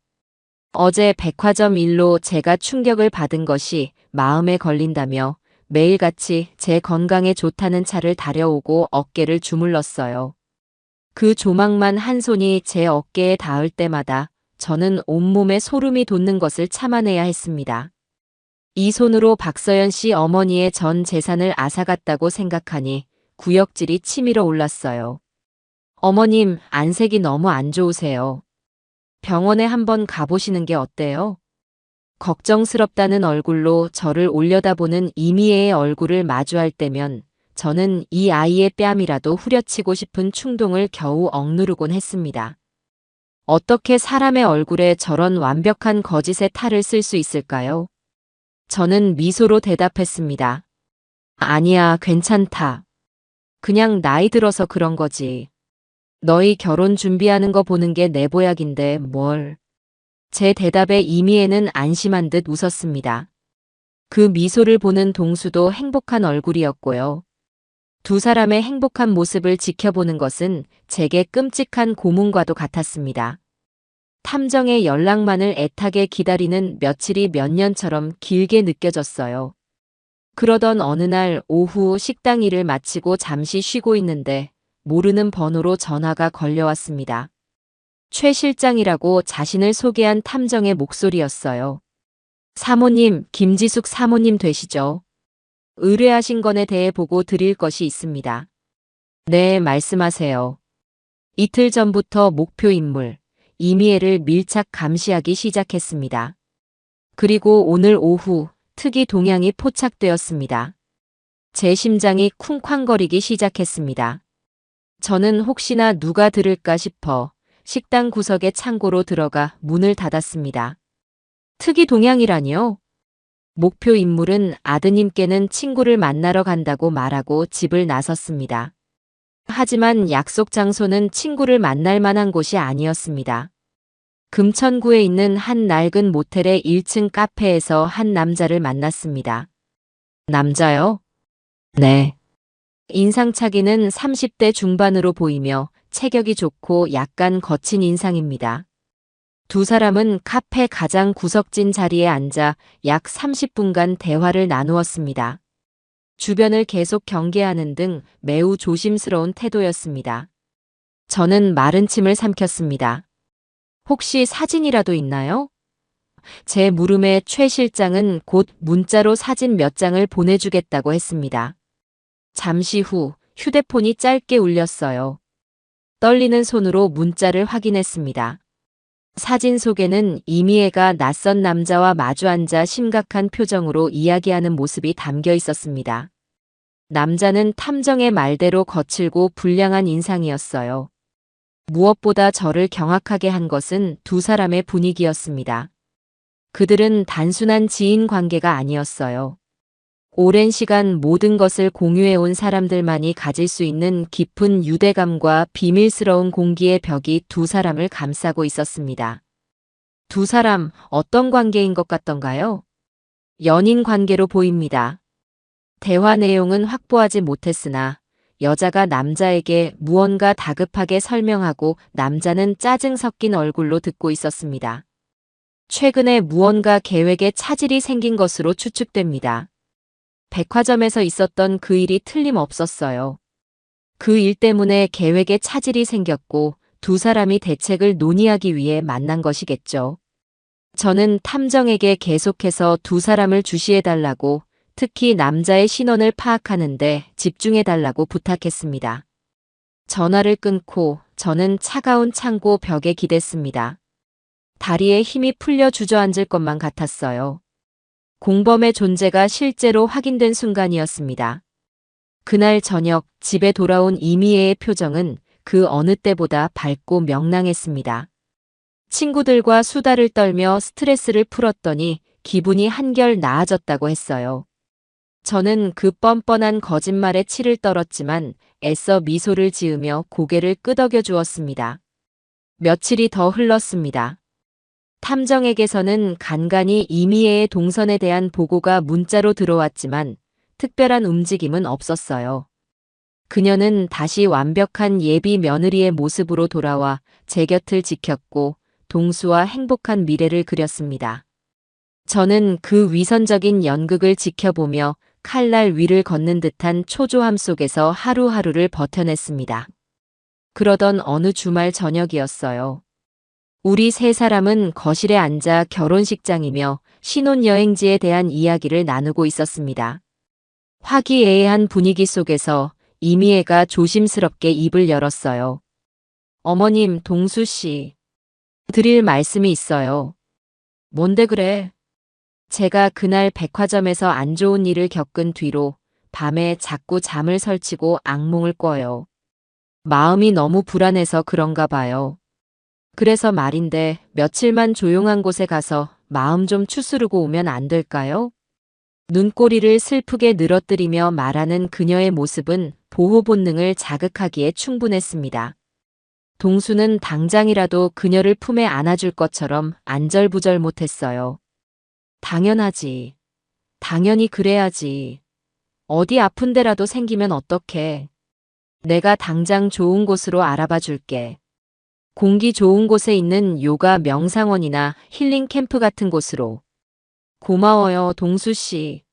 어제 백화점 일로 제가 충격을 받은 것이 마음에 걸린다며 매일같이 제 건강에 좋다는 차를 다려오고 어깨를 주물렀어요. 그 조망만 한 손이 제 어깨에 닿을 때마다 저는 온몸에 소름이 돋는 것을 참아내야 했습니다. 이 손으로 박서연 씨 어머니의 전 재산을 앗아갔다고 생각하니 구역질이 치밀어 올랐어요. 어머님, 안색이 너무 안 좋으세요. 병원에 한번 가보시는 게 어때요? 걱정스럽다는 얼굴로 저를 올려다보는 이미애의 얼굴을 마주할 때면 저는 이 아이의 뺨이라도 후려치고 싶은 충동을 겨우 억누르곤 했습니다. 어떻게 사람의 얼굴에 저런 완벽한 거짓의 탈을 쓸 수 있을까요? 저는 미소로 대답했습니다. 아니야, 괜찮다. 그냥 나이 들어서 그런 거지. 너희 결혼 준비하는 거 보는 게 내 보약인데 뭘. 제 대답에 이미애는 안심한 듯 웃었습니다. 그 미소를 보는 동수도 행복한 얼굴이었고요. 두 사람의 행복한 모습을 지켜보는 것은 제게 끔찍한 고문과도 같았습니다. 탐정의 연락만을 애타게 기다리는 며칠이 몇 년처럼 길게 느껴졌어요. 그러던 어느 날 오후 식당 일을 마치고 잠시 쉬고 있는데 모르는 번호로 전화가 걸려왔습니다. 최 실장이라고 자신을 소개한 탐정의 목소리였어요. 사모님, 김지숙 사모님 되시죠? 의뢰하신 건에 대해 보고 드릴 것이 있습니다. 네, 말씀하세요. 이틀 전부터 목표 인물, 이미애를 밀착 감시하기 시작했습니다. 그리고 오늘 오후 특이 동향이 포착되었습니다. 제 심장이 쿵쾅거리기 시작했습니다. 저는 혹시나 누가 들을까 싶어 식당 구석의 창고로 들어가 문을 닫았습니다. 특이 동향이라니요? 목표 인물은 아드님께는 친구를 만나러 간다고 말하고 집을 나섰습니다. 하지만 약속 장소는 친구를 만날 만한 곳이 아니었습니다. 금천구에 있는 한 낡은 모텔의 1층 카페에서 한 남자를 만났습니다. 남자요? 네. 인상착의는 30대 중반으로 보이며 체격이 좋고 약간 거친 인상입니다. 두 사람은 카페 가장 구석진 자리에 앉아 약 30분간 대화를 나누었습니다. 주변을 계속 경계하는 등 매우 조심스러운 태도였습니다. 저는 마른 침을 삼켰습니다. 혹시 사진이라도 있나요? 제 물음에 최 실장은 곧 문자로 사진 몇 장을 보내주겠다고 했습니다. 잠시 후 휴대폰이 짧게 울렸어요. 떨리는 손으로 문자를 확인했습니다. 사진 속에는 이미애가 낯선 남자와 마주 앉아 심각한 표정으로 이야기하는 모습이 담겨 있었습니다. 남자는 탐정의 말대로 거칠고 불량한 인상이었어요. 무엇보다 저를 경악하게 한 것은 두 사람의 분위기였습니다. 그들은 단순한 지인 관계가 아니었어요. 오랜 시간 모든 것을 공유해온 사람들만이 가질 수 있는 깊은 유대감과 비밀스러운 공기의 벽이 두 사람을 감싸고 있었습니다. 두 사람 어떤 관계인 것 같던가요? 연인 관계로 보입니다. 대화 내용은 확보하지 못했으나 여자가 남자에게 무언가 다급하게 설명하고 남자는 짜증 섞인 얼굴로 듣고 있었습니다. 최근에 무언가 계획에 차질이 생긴 것으로 추측됩니다. 백화점에서 있었던 그 일이 틀림없었어요. 그 일 때문에 계획에 차질이 생겼고 두 사람이 대책을 논의하기 위해 만난 것이겠죠. 저는 탐정에게 계속해서 두 사람을 주시해달라고, 특히 남자의 신원을 파악하는데 집중해달라고 부탁했습니다. 전화를 끊고 저는 차가운 창고 벽에 기댔습니다. 다리에 힘이 풀려 주저앉을 것만 같았어요. 공범의 존재가 실제로 확인된 순간이었습니다. 그날 저녁 집에 돌아온 이미애의 표정은 그 어느 때보다 밝고 명랑했습니다. 친구들과 수다를 떨며 스트레스를 풀었더니 기분이 한결 나아졌다고 했어요. 저는 그 뻔뻔한 거짓말에 치를 떨었지만 애써 미소를 지으며 고개를 끄덕여 주었습니다. 며칠이 더 흘렀습니다. 탐정에게서는 간간이 이미애의 동선에 대한 보고가 문자로 들어왔지만 특별한 움직임은 없었어요. 그녀는 다시 완벽한 예비 며느리의 모습으로 돌아와 제 곁을 지켰고 동수와 행복한 미래를 그렸습니다. 저는 그 위선적인 연극을 지켜보며 칼날 위를 걷는 듯한 초조함 속에서 하루하루를 버텨냈습니다. 그러던 어느 주말 저녁이었어요. 우리 세 사람은 거실에 앉아 결혼식장이며 신혼여행지에 대한 이야기를 나누고 있었습니다. 화기애애한 분위기 속에서 이미애가 조심스럽게 입을 열었어요. 어머님, 동수 씨, 드릴 말씀이 있어요. 뭔데 그래? 제가 그날 백화점에서 안 좋은 일을 겪은 뒤로 밤에 자꾸 잠을 설치고 악몽을 꿔요. 마음이 너무 불안해서 그런가 봐요. 그래서 말인데 며칠만 조용한 곳에 가서 마음 좀 추스르고 오면 안 될까요? 눈꼬리를 슬프게 늘어뜨리며 말하는 그녀의 모습은 보호 본능을 자극하기에 충분했습니다. 동수는 당장이라도 그녀를 품에 안아줄 것처럼 안절부절 못했어요. 당연하지. 당연히 그래야지. 어디 아픈 데라도 생기면 어떡해. 내가 당장 좋은 곳으로 알아봐 줄게. 공기 좋은 곳에 있는 요가 명상원이나 힐링 캠프 같은 곳으로. 고마워요, 동수 씨.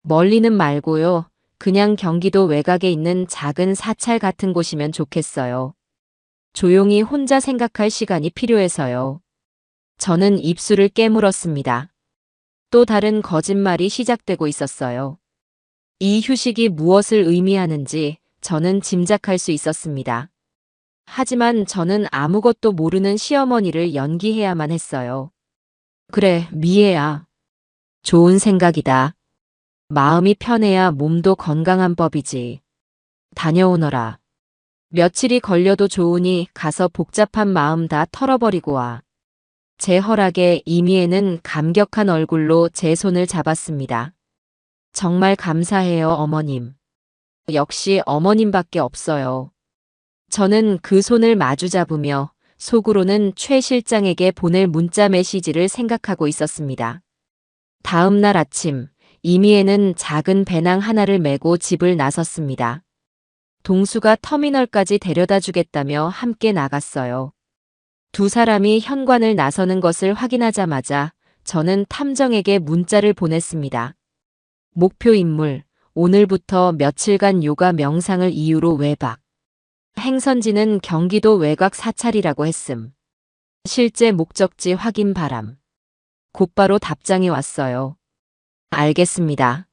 멀리는 말고요. 그냥 경기도 외곽에 있는 작은 사찰 같은 곳이면 좋겠어요. 조용히 혼자 생각할 시간이 필요해서요. 저는 입술을 깨물었습니다. 또 다른 거짓말이 시작되고 있었어요. 이 휴식이 무엇을 의미하는지 저는 짐작할 수 있었습니다. 하지만 저는 아무것도 모르는 시어머니를 연기해야만 했어요. 그래, 미애야. 좋은 생각이다. 마음이 편해야 몸도 건강한 법이지. 다녀오너라. 며칠이 걸려도 좋으니 가서 복잡한 마음 다 털어버리고 와. 제 허락에 이미애는 감격한 얼굴로 제 손을 잡았습니다. 정말 감사해요, 어머님. 역시 어머님밖에 없어요. 저는 그 손을 마주 잡으며 속으로는 최 실장에게 보낼 문자 메시지를 생각하고 있었습니다. 다음 날 아침, 이미애는 작은 배낭 하나를 메고 집을 나섰습니다. 동수가 터미널까지 데려다 주겠다며 함께 나갔어요. 두 사람이 현관을 나서는 것을 확인하자마자 저는 탐정에게 문자를 보냈습니다. 목표 인물, 오늘부터 며칠간 요가 명상을 이유로 외박. 행선지는 경기도 외곽 사찰이라고 했음. 실제 목적지 확인 바람. 곧바로 답장이 왔어요. 알겠습니다.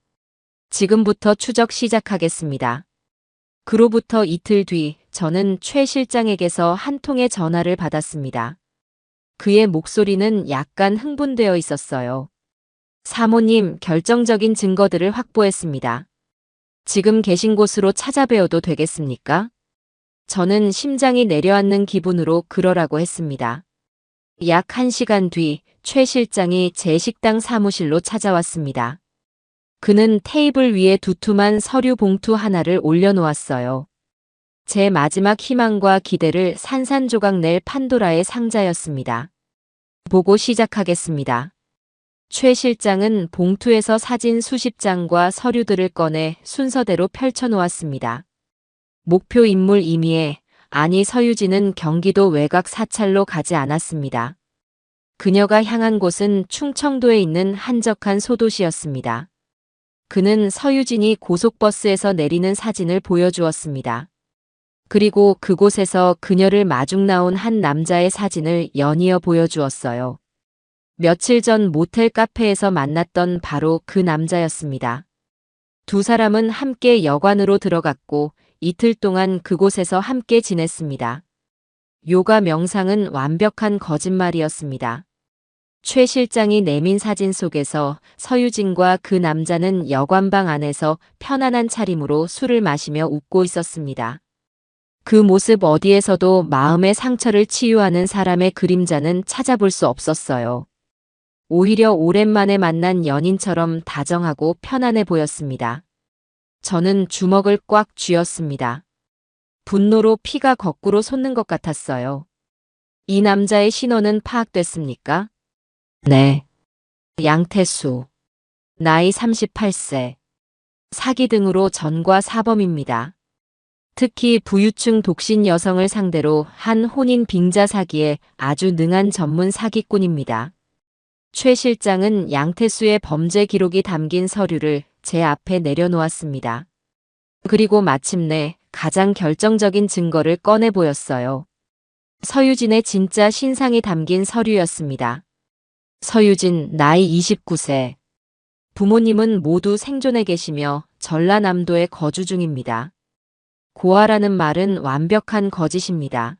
지금부터 추적 시작하겠습니다. 그로부터 이틀 뒤 저는 최 실장에게서 한 통의 전화를 받았습니다. 그의 목소리는 약간 흥분되어 있었어요. 사모님, 결정적인 증거들을 확보했습니다. 지금 계신 곳으로 찾아뵈어도 되겠습니까? 저는 심장이 내려앉는 기분으로 그러라고 했습니다. 약 1시간 뒤 최 실장이 제 식당 사무실로 찾아왔습니다. 그는 테이블 위에 두툼한 서류 봉투 하나를 올려놓았어요. 제 마지막 희망과 기대를 산산조각 낼 판도라의 상자였습니다. 보고 시작하겠습니다. 최 실장은 봉투에서 사진 수십 장과 서류들을 꺼내 순서대로 펼쳐놓았습니다. 목표 인물 이미애, 아니 서유진은 경기도 외곽 사찰로 가지 않았습니다. 그녀가 향한 곳은 충청도에 있는 한적한 소도시였습니다. 그는 서유진이 고속버스에서 내리는 사진을 보여주었습니다. 그리고 그곳에서 그녀를 마중 나온 한 남자의 사진을 연이어 보여주었어요. 며칠 전 모텔 카페에서 만났던 바로 그 남자였습니다. 두 사람은 함께 여관으로 들어갔고 이틀 동안 그곳에서 함께 지냈습니다. 요가 명상은 완벽한 거짓말이었습니다. 최 실장이 내민 사진 속에서 서유진과 그 남자는 여관방 안에서 편안한 차림으로 술을 마시며 웃고 있었습니다. 그 모습 어디에서도 마음의 상처를 치유하는 사람의 그림자는 찾아볼 수 없었어요. 오히려 오랜만에 만난 연인처럼 다정하고 편안해 보였습니다. 저는 주먹을 꽉 쥐었습니다. 분노로 피가 거꾸로 솟는 것 같았어요. 이 남자의 신원은 파악됐습니까? 네. 양태수. 나이 38세. 사기 등으로 전과 사범입니다. 특히 부유층 독신 여성을 상대로 한 혼인 빙자 사기에 아주 능한 전문 사기꾼입니다. 최 실장은 양태수의 범죄 기록이 담긴 서류를 제 앞에 내려놓았습니다. 그리고 마침내 가장 결정적인 증거를 꺼내 보였어요. 서유진의 진짜 신상이 담긴 서류였습니다. 서유진, 나이 29세. 부모님은 모두 생존해 계시며 전라남도에 거주 중입니다. 고아라는 말은 완벽한 거짓입니다.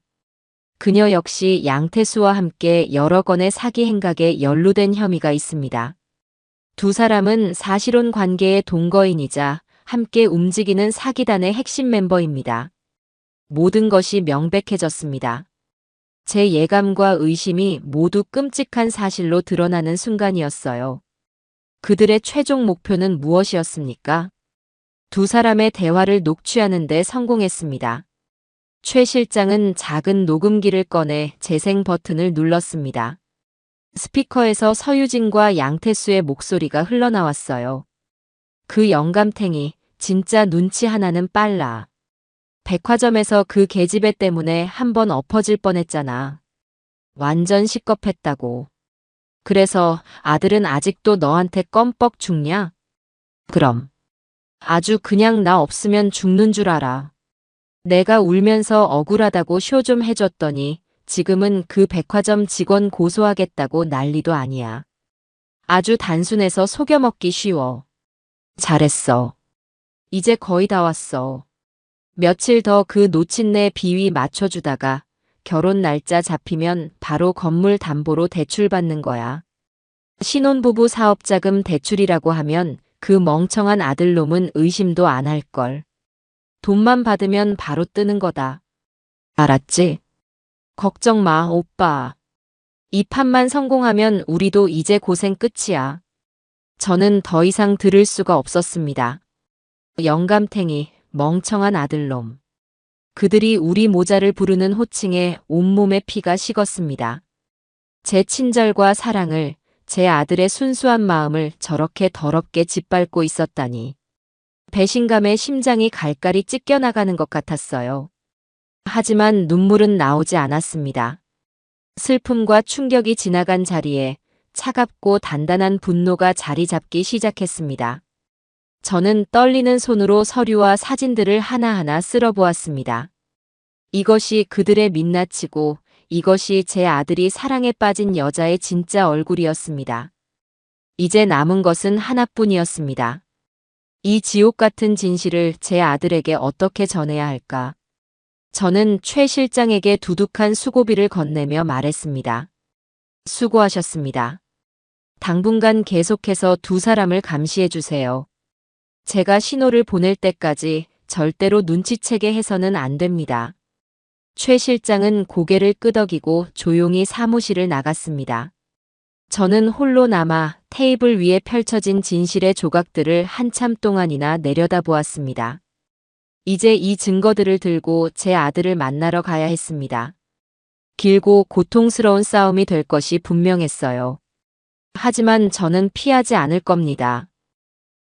그녀 역시 양태수와 함께 여러 건의 사기 행각에 연루된 혐의가 있습니다. 두 사람은 사실혼 관계의 동거인이자 함께 움직이는 사기단의 핵심 멤버입니다. 모든 것이 명백해졌습니다. 제 예감과 의심이 모두 끔찍한 사실로 드러나는 순간이었어요. 그들의 최종 목표는 무엇이었습니까? 두 사람의 대화를 녹취하는 데 성공했습니다. 최 실장은 작은 녹음기를 꺼내 재생 버튼을 눌렀습니다. 스피커에서 서유진과 양태수의 목소리가 흘러나왔어요. 그 영감탱이, 진짜 눈치 하나는 빨라. 백화점에서 그 계집애 때문에 한번 엎어질 뻔했잖아. 완전 시겁했다고. 그래서 아들은 아직도 너한테 껌뻑 죽냐? 그럼. 아주 그냥 나 없으면 죽는 줄 알아. 내가 울면서 억울하다고 쇼 좀 해줬더니 지금은 그 백화점 직원 고소하겠다고 난리도 아니야. 아주 단순해서 속여먹기 쉬워. 잘했어. 이제 거의 다 왔어. 며칠 더 그 노친네 비위 맞춰주다가 결혼 날짜 잡히면 바로 건물 담보로 대출받는 거야. 신혼부부 사업자금 대출이라고 하면 그 멍청한 아들놈은 의심도 안 할걸. 돈만 받으면 바로 뜨는 거다. 알았지? 걱정 마, 오빠. 이 판만 성공하면 우리도 이제 고생 끝이야. 저는 더 이상 들을 수가 없었습니다. 영감탱이, 멍청한 아들놈. 그들이 우리 모자를 부르는 호칭에 온몸에 피가 식었습니다. 제 친절과 사랑을, 제 아들의 순수한 마음을 저렇게 더럽게 짓밟고 있었다니. 배신감에 심장이 갈갈이 찢겨나가는 것 같았어요. 하지만 눈물은 나오지 않았습니다. 슬픔과 충격이 지나간 자리에 차갑고 단단한 분노가 자리 잡기 시작했습니다. 저는 떨리는 손으로 서류와 사진들을 하나하나 쓸어보았습니다. 이것이 그들의 민낯이고 이것이 제 아들이 사랑에 빠진 여자의 진짜 얼굴이었습니다. 이제 남은 것은 하나뿐이었습니다. 이 지옥 같은 진실을 제 아들에게 어떻게 전해야 할까? 저는 최 실장에게 두둑한 수고비를 건네며 말했습니다. 수고하셨습니다. 당분간 계속해서 두 사람을 감시해 주세요. 제가 신호를 보낼 때까지 절대로 눈치채게 해서는 안 됩니다. 최 실장은 고개를 끄덕이고 조용히 사무실을 나갔습니다. 저는 홀로 남아 테이블 위에 펼쳐진 진실의 조각들을 한참 동안이나 내려다보았습니다. 이제 이 증거들을 들고 제 아들을 만나러 가야 했습니다. 길고 고통스러운 싸움이 될 것이 분명했어요. 하지만 저는 피하지 않을 겁니다.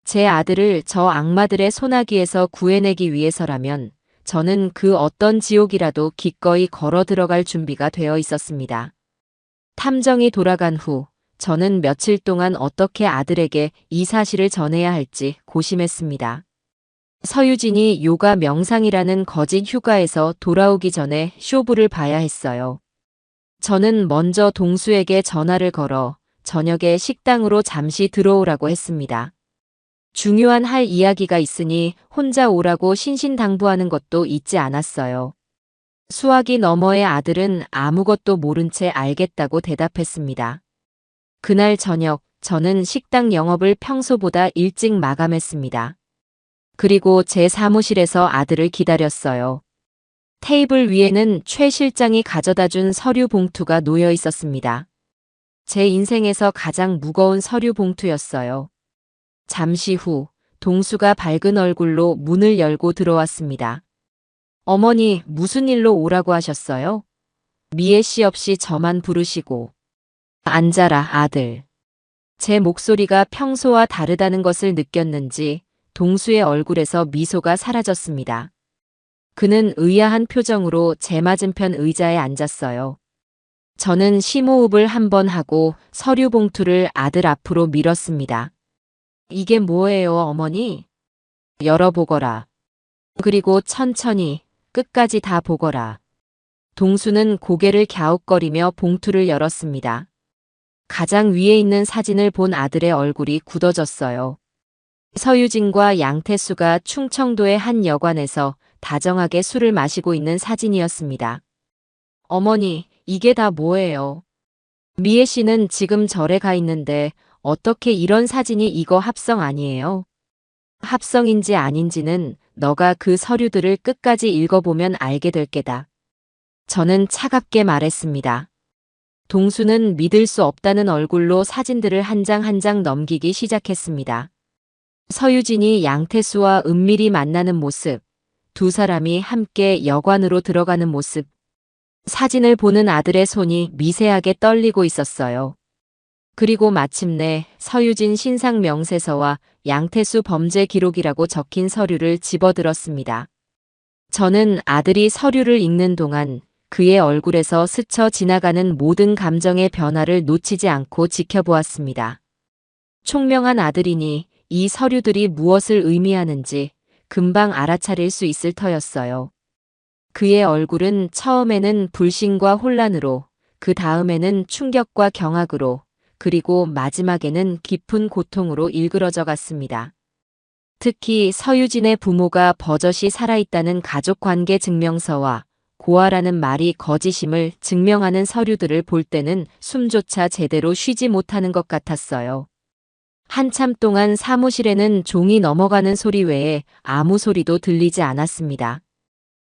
제 아들을 저 악마들의 소나기에서 구해내기 위해서라면 저는 그 어떤 지옥이라도 기꺼이 걸어 들어갈 준비가 되어 있었습니다. 탐정이 돌아간 후 저는 며칠 동안 어떻게 아들에게 이 사실을 전해야 할지 고심했습니다. 서유진이 요가 명상이라는 거짓 휴가에서 돌아오기 전에 쇼부를 봐야 했어요. 저는 먼저 동수에게 전화를 걸어 저녁에 식당으로 잠시 들어오라고 했습니다. 중요한 할 이야기가 있으니 혼자 오라고 신신당부하는 것도 잊지 않았어요. 수화기 너머의 아들은 아무것도 모른 채 알겠다고 대답했습니다. 그날 저녁 저는 식당 영업을 평소보다 일찍 마감했습니다. 그리고 제 사무실에서 아들을 기다렸어요. 테이블 위에는 최 실장이 가져다 준 서류 봉투가 놓여 있었습니다. 제 인생에서 가장 무거운 서류 봉투였어요. 잠시 후 동수가 밝은 얼굴로 문을 열고 들어왔습니다. 어머니, 무슨 일로 오라고 하셨어요? 미애 씨 없이 저만 부르시고. 앉아라, 아들. 제 목소리가 평소와 다르다는 것을 느꼈는지 동수의 얼굴에서 미소가 사라졌습니다. 그는 의아한 표정으로 제 맞은편 의자에 앉았어요. 저는 심호흡을 한 번 하고 서류 봉투를 아들 앞으로 밀었습니다. 이게 뭐예요, 어머니? 열어보거라. 그리고 천천히 끝까지 다 보거라. 동수는 고개를 갸웃거리며 봉투를 열었습니다. 가장 위에 있는 사진을 본 아들의 얼굴이 굳어졌어요. 서유진과 양태수가 충청도의 한 여관에서 다정하게 술을 마시고 있는 사진이었습니다. 어머니, 이게 다 뭐예요? 미애 씨는 지금 절에 가 있는데 어떻게 이런 사진이 이거 합성 아니에요? 합성인지 아닌지는 너가 그 서류들을 끝까지 읽어보면 알게 될 게다. 저는 차갑게 말했습니다. 동수는 믿을 수 없다는 얼굴로 사진들을 한 장 한 장 넘기기 시작했습니다. 서유진이 양태수와 은밀히 만나는 모습, 두 사람이 함께 여관으로 들어가는 모습. 사진을 보는 아들의 손이 미세하게 떨리고 있었어요. 그리고 마침내 서유진 신상 명세서와 양태수 범죄 기록이라고 적힌 서류를 집어들었습니다. 저는 아들이 서류를 읽는 동안 그의 얼굴에서 스쳐 지나가는 모든 감정의 변화를 놓치지 않고 지켜보았습니다. 총명한 아들이니 이 서류들이 무엇을 의미하는지 금방 알아차릴 수 있을 터였어요. 그의 얼굴은 처음에는 불신과 혼란으로, 그 다음에는 충격과 경악으로, 그리고 마지막에는 깊은 고통으로 일그러져 갔습니다. 특히 서유진의 부모가 버젓이 살아있다는 가족관계 증명서와 고아라는 말이 거짓임을 증명하는 서류들을 볼 때는 숨조차 제대로 쉬지 못하는 것 같았어요. 한참 동안 사무실에는 종이 넘어가는 소리 외에 아무 소리도 들리지 않았습니다.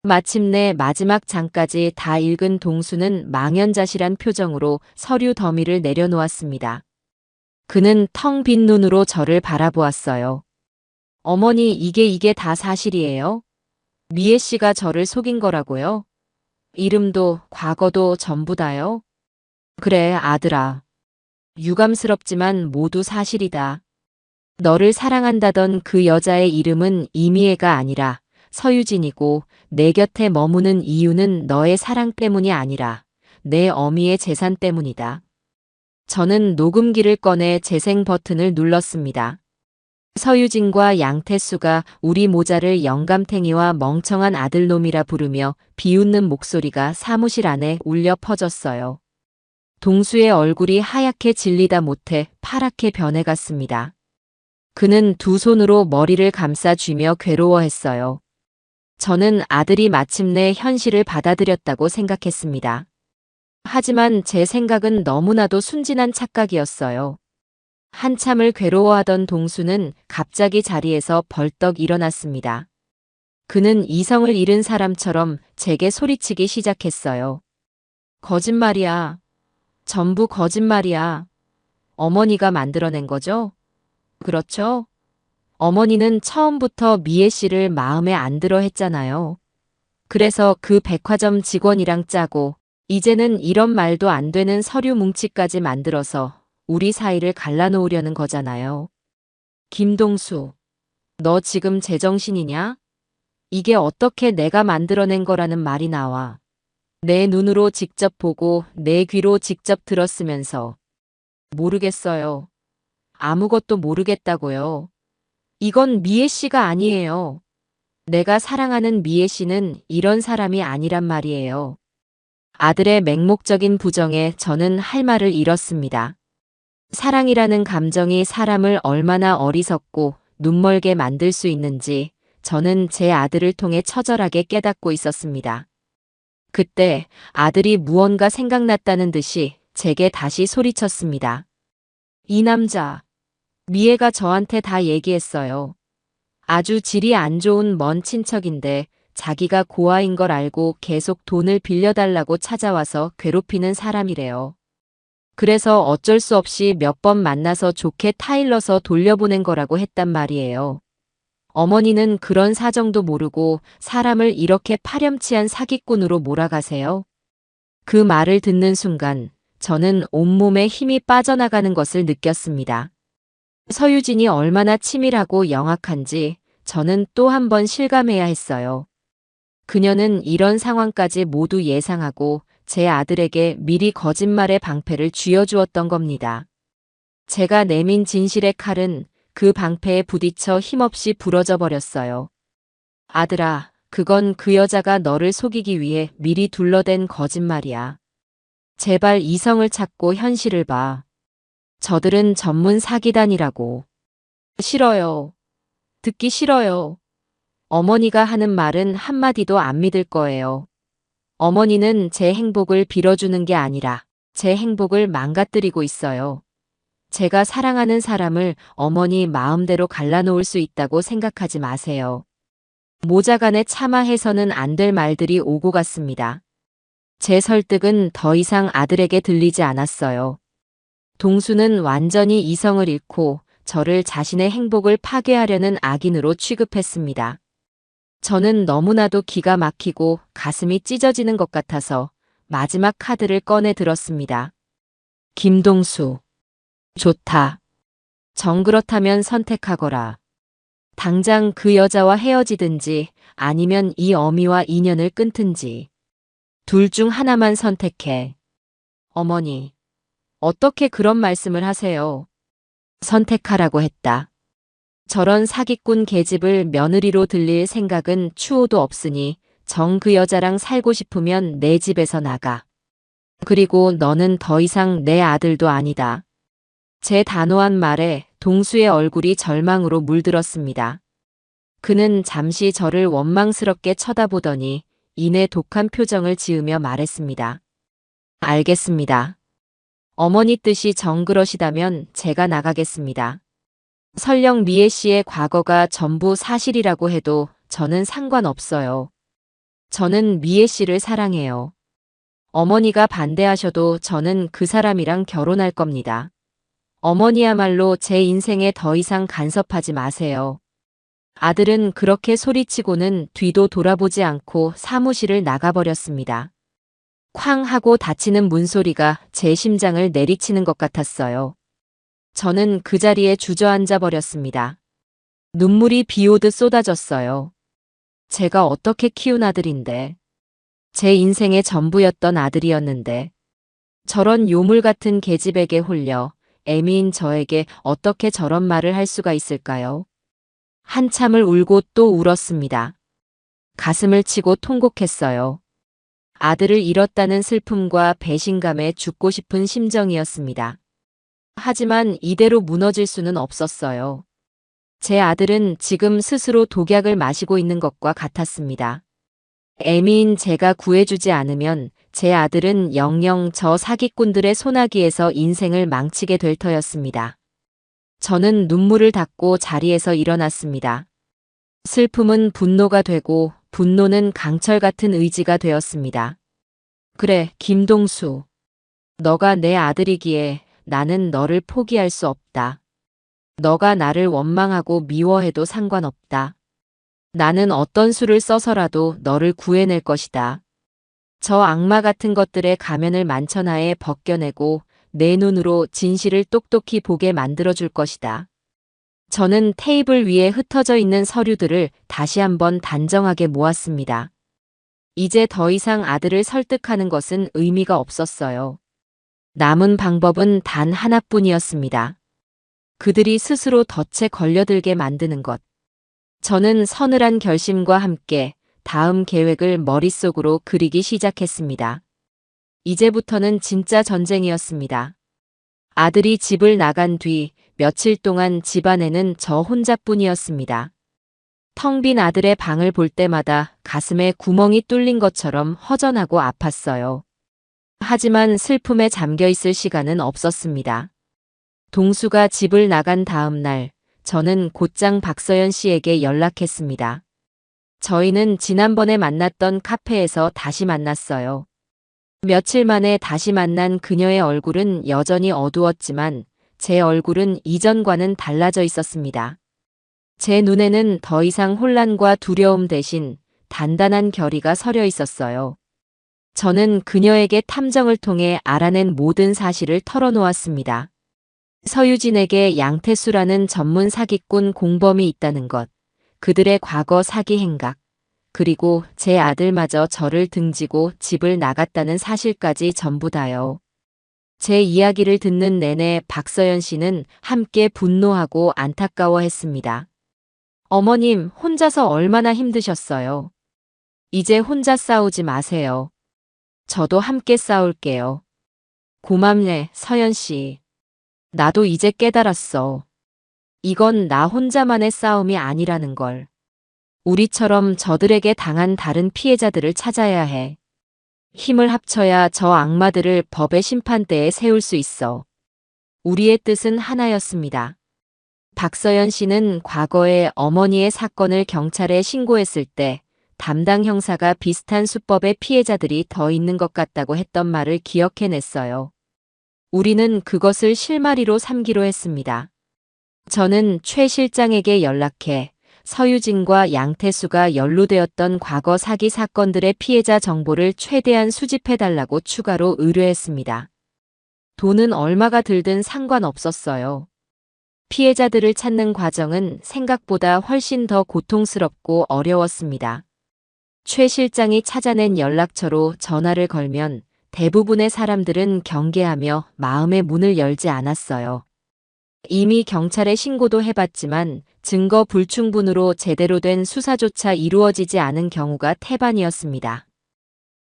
마침내 마지막 장까지 다 읽은 동수는 망연자실한 표정으로 서류 더미를 내려놓았습니다. 그는 텅 빈 눈으로 저를 바라보았어요. 어머니, 이게 다 사실이에요? 미애 씨가 저를 속인 거라고요? 이름도 과거도 전부 다요? 그래, 아들아. 유감스럽지만 모두 사실이다. 너를 사랑한다던 그 여자의 이름은 이미애가 아니라 서유진이고 내 곁에 머무는 이유는 너의 사랑 때문이 아니라 내 어미의 재산 때문이다. 저는 녹음기를 꺼내 재생 버튼을 눌렀습니다. 서유진과 양태수가 우리 모자를 영감탱이와 멍청한 아들놈이라 부르며 비웃는 목소리가 사무실 안에 울려 퍼졌어요. 동수의 얼굴이 하얗게 질리다 못해 파랗게 변해갔습니다. 그는 두 손으로 머리를 감싸 쥐며 괴로워했어요. 저는 아들이 마침내 현실을 받아들였다고 생각했습니다. 하지만 제 생각은 너무나도 순진한 착각이었어요. 한참을 괴로워하던 동수는 갑자기 자리에서 벌떡 일어났습니다. 그는 이성을 잃은 사람처럼 제게 소리치기 시작했어요. 거짓말이야. 전부 거짓말이야. 어머니가 만들어낸 거죠? 그렇죠? 어머니는 처음부터 미애 씨를 마음에 안 들어 했잖아요. 그래서 그 백화점 직원이랑 짜고 이제는 이런 말도 안 되는 서류 뭉치까지 만들어서 우리 사이를 갈라놓으려는 거잖아요. 김동수, 너 지금 제정신이냐? 이게 어떻게 내가 만들어낸 거라는 말이 나와. 내 눈으로 직접 보고 내 귀로 직접 들었으면서 모르겠어요. 아무것도 모르겠다고요. 이건 미애 씨가 아니에요. 내가 사랑하는 미애 씨는 이런 사람이 아니란 말이에요. 아들의 맹목적인 부정에 저는 할 말을 잃었습니다. 사랑이라는 감정이 사람을 얼마나 어리석고 눈멀게 만들 수 있는지 저는 제 아들을 통해 처절하게 깨닫고 있었습니다. 그때 아들이 무언가 생각났다는 듯이 제게 다시 소리쳤습니다. 이 남자, 미애가 저한테 다 얘기했어요. 아주 질이 안 좋은 먼 친척인데 자기가 고아인 걸 알고 계속 돈을 빌려달라고 찾아와서 괴롭히는 사람이래요. 그래서 어쩔 수 없이 몇 번 만나서 좋게 타일러서 돌려보낸 거라고 했단 말이에요. 어머니는 그런 사정도 모르고 사람을 이렇게 파렴치한 사기꾼으로 몰아가세요? 그 말을 듣는 순간 저는 온몸에 힘이 빠져나가는 것을 느꼈습니다. 서유진이 얼마나 치밀하고 영악한지 저는 또 한 번 실감해야 했어요. 그녀는 이런 상황까지 모두 예상하고 제 아들에게 미리 거짓말의 방패를 쥐어주었던 겁니다. 제가 내민 진실의 칼은 그 방패에 부딪혀 힘없이 부러져 버렸어요. 아들아, 그건 그 여자가 너를 속이기 위해 미리 둘러댄 거짓말이야. 제발 이성을 찾고 현실을 봐. 저들은 전문 사기단이라고. 싫어요. 듣기 싫어요. 어머니가 하는 말은 한마디도 안 믿을 거예요. 어머니는 제 행복을 빌어주는 게 아니라 제 행복을 망가뜨리고 있어요. 제가 사랑하는 사람을 어머니 마음대로 갈라놓을 수 있다고 생각하지 마세요. 모자간에 차마해서는 안 될 말들이 오고 갔습니다. 제 설득은 더 이상 아들에게 들리지 않았어요. 동수는 완전히 이성을 잃고 저를 자신의 행복을 파괴하려는 악인으로 취급했습니다. 저는 너무나도 기가 막히고 가슴이 찢어지는 것 같아서 마지막 카드를 꺼내 들었습니다. 김동수. 좋다. 정 그렇다면 선택하거라. 당장 그 여자와 헤어지든지 아니면 이 어미와 인연을 끊든지. 둘 중 하나만 선택해. 어머니, 어떻게 그런 말씀을 하세요? 선택하라고 했다. 저런 사기꾼 계집을 며느리로 들릴 생각은 추호도 없으니 정 그 여자랑 살고 싶으면 내 집에서 나가. 그리고 너는 더 이상 내 아들도 아니다. 제 단호한 말에 동수의 얼굴이 절망으로 물들었습니다. 그는 잠시 저를 원망스럽게 쳐다보더니 이내 독한 표정을 지으며 말했습니다. 알겠습니다. 어머니 뜻이 정그러시다면 제가 나가겠습니다. 설령 미애 씨의 과거가 전부 사실이라고 해도 저는 상관없어요. 저는 미애 씨를 사랑해요. 어머니가 반대하셔도 저는 그 사람이랑 결혼할 겁니다. 어머니야말로 제 인생에 더 이상 간섭하지 마세요. 아들은 그렇게 소리치고는 뒤도 돌아보지 않고 사무실을 나가버렸습니다. 쾅 하고 닫히는 문소리가 제 심장을 내리치는 것 같았어요. 저는 그 자리에 주저앉아 버렸습니다. 눈물이 비 오듯 쏟아졌어요. 제가 어떻게 키운 아들인데. 제 인생의 전부였던 아들이었는데. 저런 요물 같은 계집에게 홀려 애미인 저에게 어떻게 저런 말을 할 수가 있을까요? 한참을 울고 또 울었습니다. 가슴을 치고 통곡했어요. 아들을 잃었다는 슬픔과 배신감에 죽고 싶은 심정이었습니다. 하지만 이대로 무너질 수는 없었어요. 제 아들은 지금 스스로 독약을 마시고 있는 것과 같았습니다. 애미인 제가 구해주지 않으면 제 아들은 영영 저 사기꾼들의 소나기에서 인생을 망치게 될 터였습니다. 저는 눈물을 닦고 자리에서 일어났습니다. 슬픔은 분노가 되고 분노는 강철 같은 의지가 되었습니다. 그래, 김동수. 너가 내 아들이기에 나는 너를 포기할 수 없다. 너가 나를 원망하고 미워해도 상관없다. 나는 어떤 수를 써서라도 너를 구해낼 것이다. 저 악마 같은 것들의 가면을 만천하에 벗겨내고 내 눈으로 진실을 똑똑히 보게 만들어줄 것이다. 저는 테이블 위에 흩어져 있는 서류들을 다시 한번 단정하게 모았습니다. 이제 더 이상 아들을 설득하는 것은 의미가 없었어요. 남은 방법은 단 하나뿐이었습니다. 그들이 스스로 덫에 걸려들게 만드는 것. 저는 서늘한 결심과 함께 다음 계획을 머릿속으로 그리기 시작했습니다. 이제부터는 진짜 전쟁이었습니다. 아들이 집을 나간 뒤 며칠 동안 집안에는 저 혼자뿐이었습니다. 텅 빈 아들의 방을 볼 때마다 가슴에 구멍이 뚫린 것처럼 허전하고 아팠어요. 하지만 슬픔에 잠겨 있을 시간은 없었습니다. 동수가 집을 나간 다음 날, 저는 곧장 박서연 씨에게 연락했습니다. 저희는 지난번에 만났던 카페에서 다시 만났어요. 며칠 만에 다시 만난 그녀의 얼굴은 여전히 어두웠지만 제 얼굴은 이전과는 달라져 있었습니다. 제 눈에는 더 이상 혼란과 두려움 대신 단단한 결의가 서려 있었어요. 저는 그녀에게 탐정을 통해 알아낸 모든 사실을 털어놓았습니다. 서유진에게 양태수라는 전문 사기꾼 공범이 있다는 것, 그들의 과거 사기 행각, 그리고 제 아들마저 저를 등지고 집을 나갔다는 사실까지 전부 다요. 제 이야기를 듣는 내내 박서연 씨는 함께 분노하고 안타까워했습니다. 어머님, 혼자서 얼마나 힘드셨어요. 이제 혼자 싸우지 마세요. 저도 함께 싸울게요. 고맙네, 서연 씨. 나도 이제 깨달았어. 이건 나 혼자만의 싸움이 아니라는 걸. 우리처럼 저들에게 당한 다른 피해자들을 찾아야 해. 힘을 합쳐야 저 악마들을 법의 심판대에 세울 수 있어. 우리의 뜻은 하나였습니다. 박서연 씨는 과거에 어머니의 사건을 경찰에 신고했을 때 담당 형사가 비슷한 수법의 피해자들이 더 있는 것 같다고 했던 말을 기억해냈어요. 우리는 그것을 실마리로 삼기로 했습니다. 저는 최 실장에게 연락해 서유진과 양태수가 연루되었던 과거 사기 사건들의 피해자 정보를 최대한 수집해달라고 추가로 의뢰했습니다. 돈은 얼마가 들든 상관없었어요. 피해자들을 찾는 과정은 생각보다 훨씬 더 고통스럽고 어려웠습니다. 최 실장이 찾아낸 연락처로 전화를 걸면 대부분의 사람들은 경계하며 마음의 문을 열지 않았어요. 이미 경찰에 신고도 해봤지만 증거 불충분으로 제대로 된 수사조차 이루어지지 않은 경우가 태반이었습니다.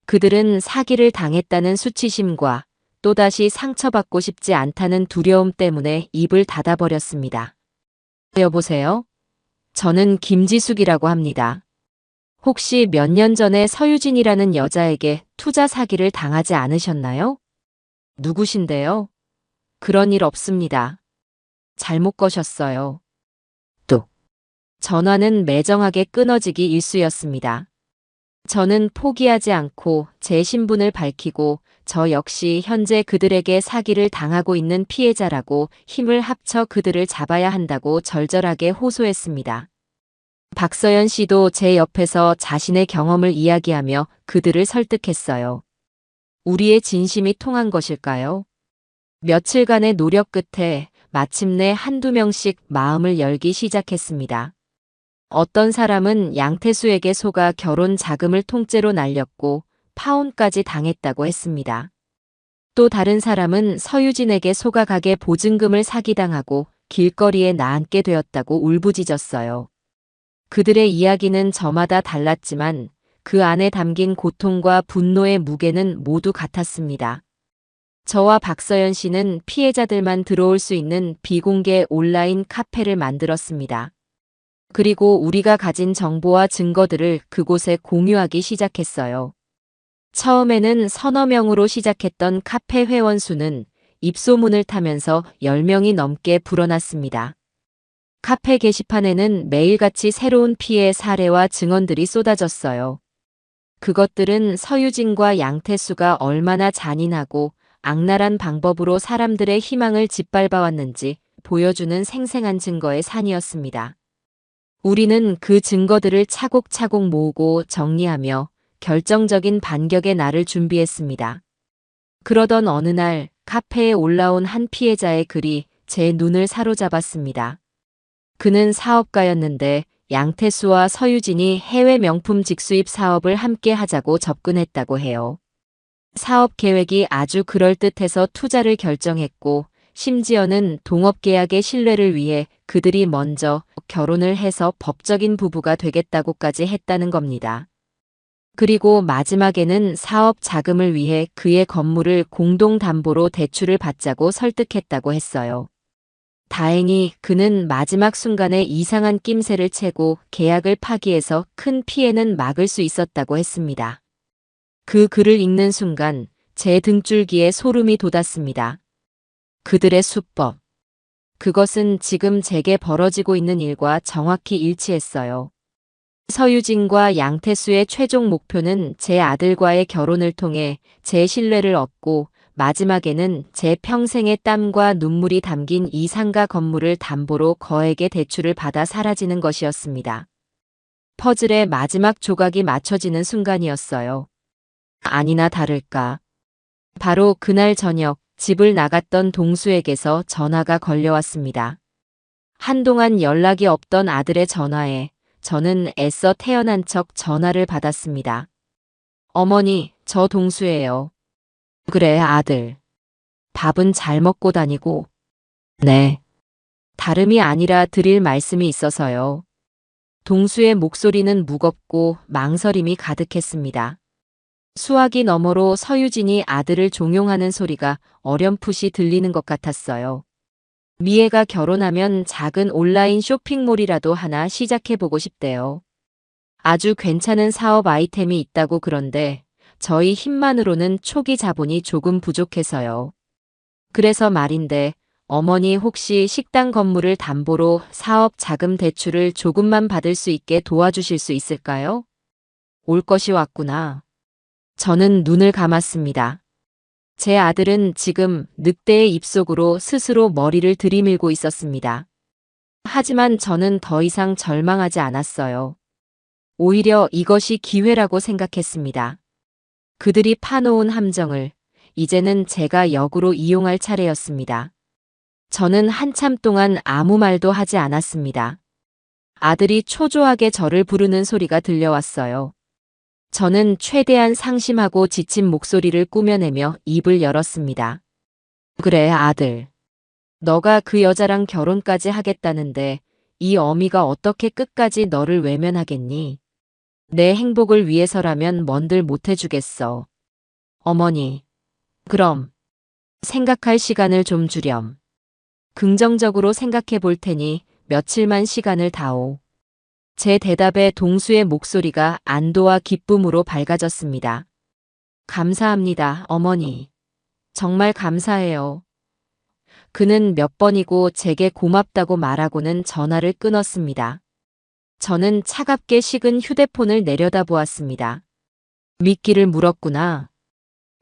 그들은 사기를 당했다는 수치심과 또다시 상처받고 싶지 않다는 두려움 때문에 입을 닫아버렸습니다. 여보세요? 저는 김지숙이라고 합니다. 혹시 몇 년 전에 서유진이라는 여자에게 투자 사기를 당하지 않으셨나요? 누구신데요? 그런 일 없습니다. 잘못 거셨어요. 뚝. 전화는 매정하게 끊어지기 일쑤였습니다. 저는 포기하지 않고 제 신분을 밝히고 저 역시 현재 그들에게 사기를 당하고 있는 피해자라고 힘을 합쳐 그들을 잡아야 한다고 절절하게 호소했습니다. 박서연 씨도 제 옆에서 자신의 경험을 이야기하며 그들을 설득했어요. 우리의 진심이 통한 것일까요? 며칠간의 노력 끝에 마침내 한두 명씩 마음을 열기 시작했습니다. 어떤 사람은 양태수에게 속아 결혼 자금을 통째로 날렸고 파혼까지 당했다고 했습니다. 또 다른 사람은 서유진에게 속아 가게 보증금을 사기당하고 길거리에 나앉게 되었다고 울부짖었어요. 그들의 이야기는 저마다 달랐지만 그 안에 담긴 고통과 분노의 무게는 모두 같았습니다. 저와 박서연 씨는 피해자들만 들어올 수 있는 비공개 온라인 카페를 만들었습니다. 그리고 우리가 가진 정보와 증거들을 그곳에 공유하기 시작했어요. 처음에는 서너 명으로 시작했던 카페 회원 수는 입소문을 타면서 10명이 넘게 불어났습니다. 카페 게시판에는 매일같이 새로운 피해 사례와 증언들이 쏟아졌어요. 그것들은 서유진과 양태수가 얼마나 잔인하고 악랄한 방법으로 사람들의 희망을 짓밟아왔는지 보여주는 생생한 증거의 산이었습니다. 우리는 그 증거들을 차곡차곡 모으고 정리하며 결정적인 반격의 날을 준비했습니다. 그러던 어느 날 카페에 올라온 한 피해자의 글이 제 눈을 사로잡았습니다. 그는 사업가였는데 양태수와 서유진이 해외 명품 직수입 사업을 함께 하자고 접근했다고 해요. 사업 계획이 아주 그럴듯해서 투자를 결정했고, 심지어는 동업계약의 신뢰를 위해 그들이 먼저 결혼을 해서 법적인 부부가 되겠다고까지 했다는 겁니다. 그리고 마지막에는 사업 자금을 위해 그의 건물을 공동담보로 대출을 받자고 설득했다고 했어요. 다행히 그는 마지막 순간에 이상한 낌새를 채고 계약을 파기해서 큰 피해는 막을 수 있었다고 했습니다. 그 글을 읽는 순간 제 등줄기에 소름이 돋았습니다. 그들의 수법. 그것은 지금 제게 벌어지고 있는 일과 정확히 일치했어요. 서유진과 양태수의 최종 목표는 제 아들과의 결혼을 통해 제 신뢰를 얻고 마지막에는 제 평생의 땀과 눈물이 담긴 이 상가 건물을 담보로 거액의 대출을 받아 사라지는 것이었습니다. 퍼즐의 마지막 조각이 맞춰지는 순간이었어요. 아니나 다를까. 바로 그날 저녁 집을 나갔던 동수에게서 전화가 걸려왔습니다. 한동안 연락이 없던 아들의 전화에 저는 애써 태어난 척 전화를 받았습니다. 어머니, 저 동수예요. 그래, 아들. 밥은 잘 먹고 다니고. 네. 다름이 아니라 드릴 말씀이 있어서요. 동수의 목소리는 무겁고 망설임이 가득했습니다. 수화기 너머로 서유진이 아들을 종용하는 소리가 어렴풋이 들리는 것 같았어요. 미애가 결혼하면 작은 온라인 쇼핑몰이라도 하나 시작해보고 싶대요. 아주 괜찮은 사업 아이템이 있다고 그런데 저희 힘만으로는 초기 자본이 조금 부족해서요. 그래서 말인데 어머니 혹시 식당 건물을 담보로 사업 자금 대출을 조금만 받을 수 있게 도와주실 수 있을까요? 올 것이 왔구나. 저는 눈을 감았습니다. 제 아들은 지금 늑대의 입속으로 스스로 머리를 들이밀고 있었습니다. 하지만 저는 더 이상 절망하지 않았어요. 오히려 이것이 기회라고 생각했습니다. 그들이 파놓은 함정을 이제는 제가 역으로 이용할 차례였습니다. 저는 한참 동안 아무 말도 하지 않았습니다. 아들이 초조하게 저를 부르는 소리가 들려왔어요. 저는 최대한 상심하고 지친 목소리를 꾸며내며 입을 열었습니다. 그래, 아들. 너가 그 여자랑 결혼까지 하겠다는데 이 어미가 어떻게 끝까지 너를 외면하겠니? 내 행복을 위해서라면 뭔들 못해주겠어. 어머니. 그럼 생각할 시간을 좀 주렴. 긍정적으로 생각해 볼 테니 며칠만 시간을 다오. 제 대답에 동수의 목소리가 안도와 기쁨으로 밝아졌습니다. 감사합니다, 어머니. 정말 감사해요. 그는 몇 번이고 제게 고맙다고 말하고는 전화를 끊었습니다. 저는 차갑게 식은 휴대폰을 내려다보았습니다. 미끼를 물었구나.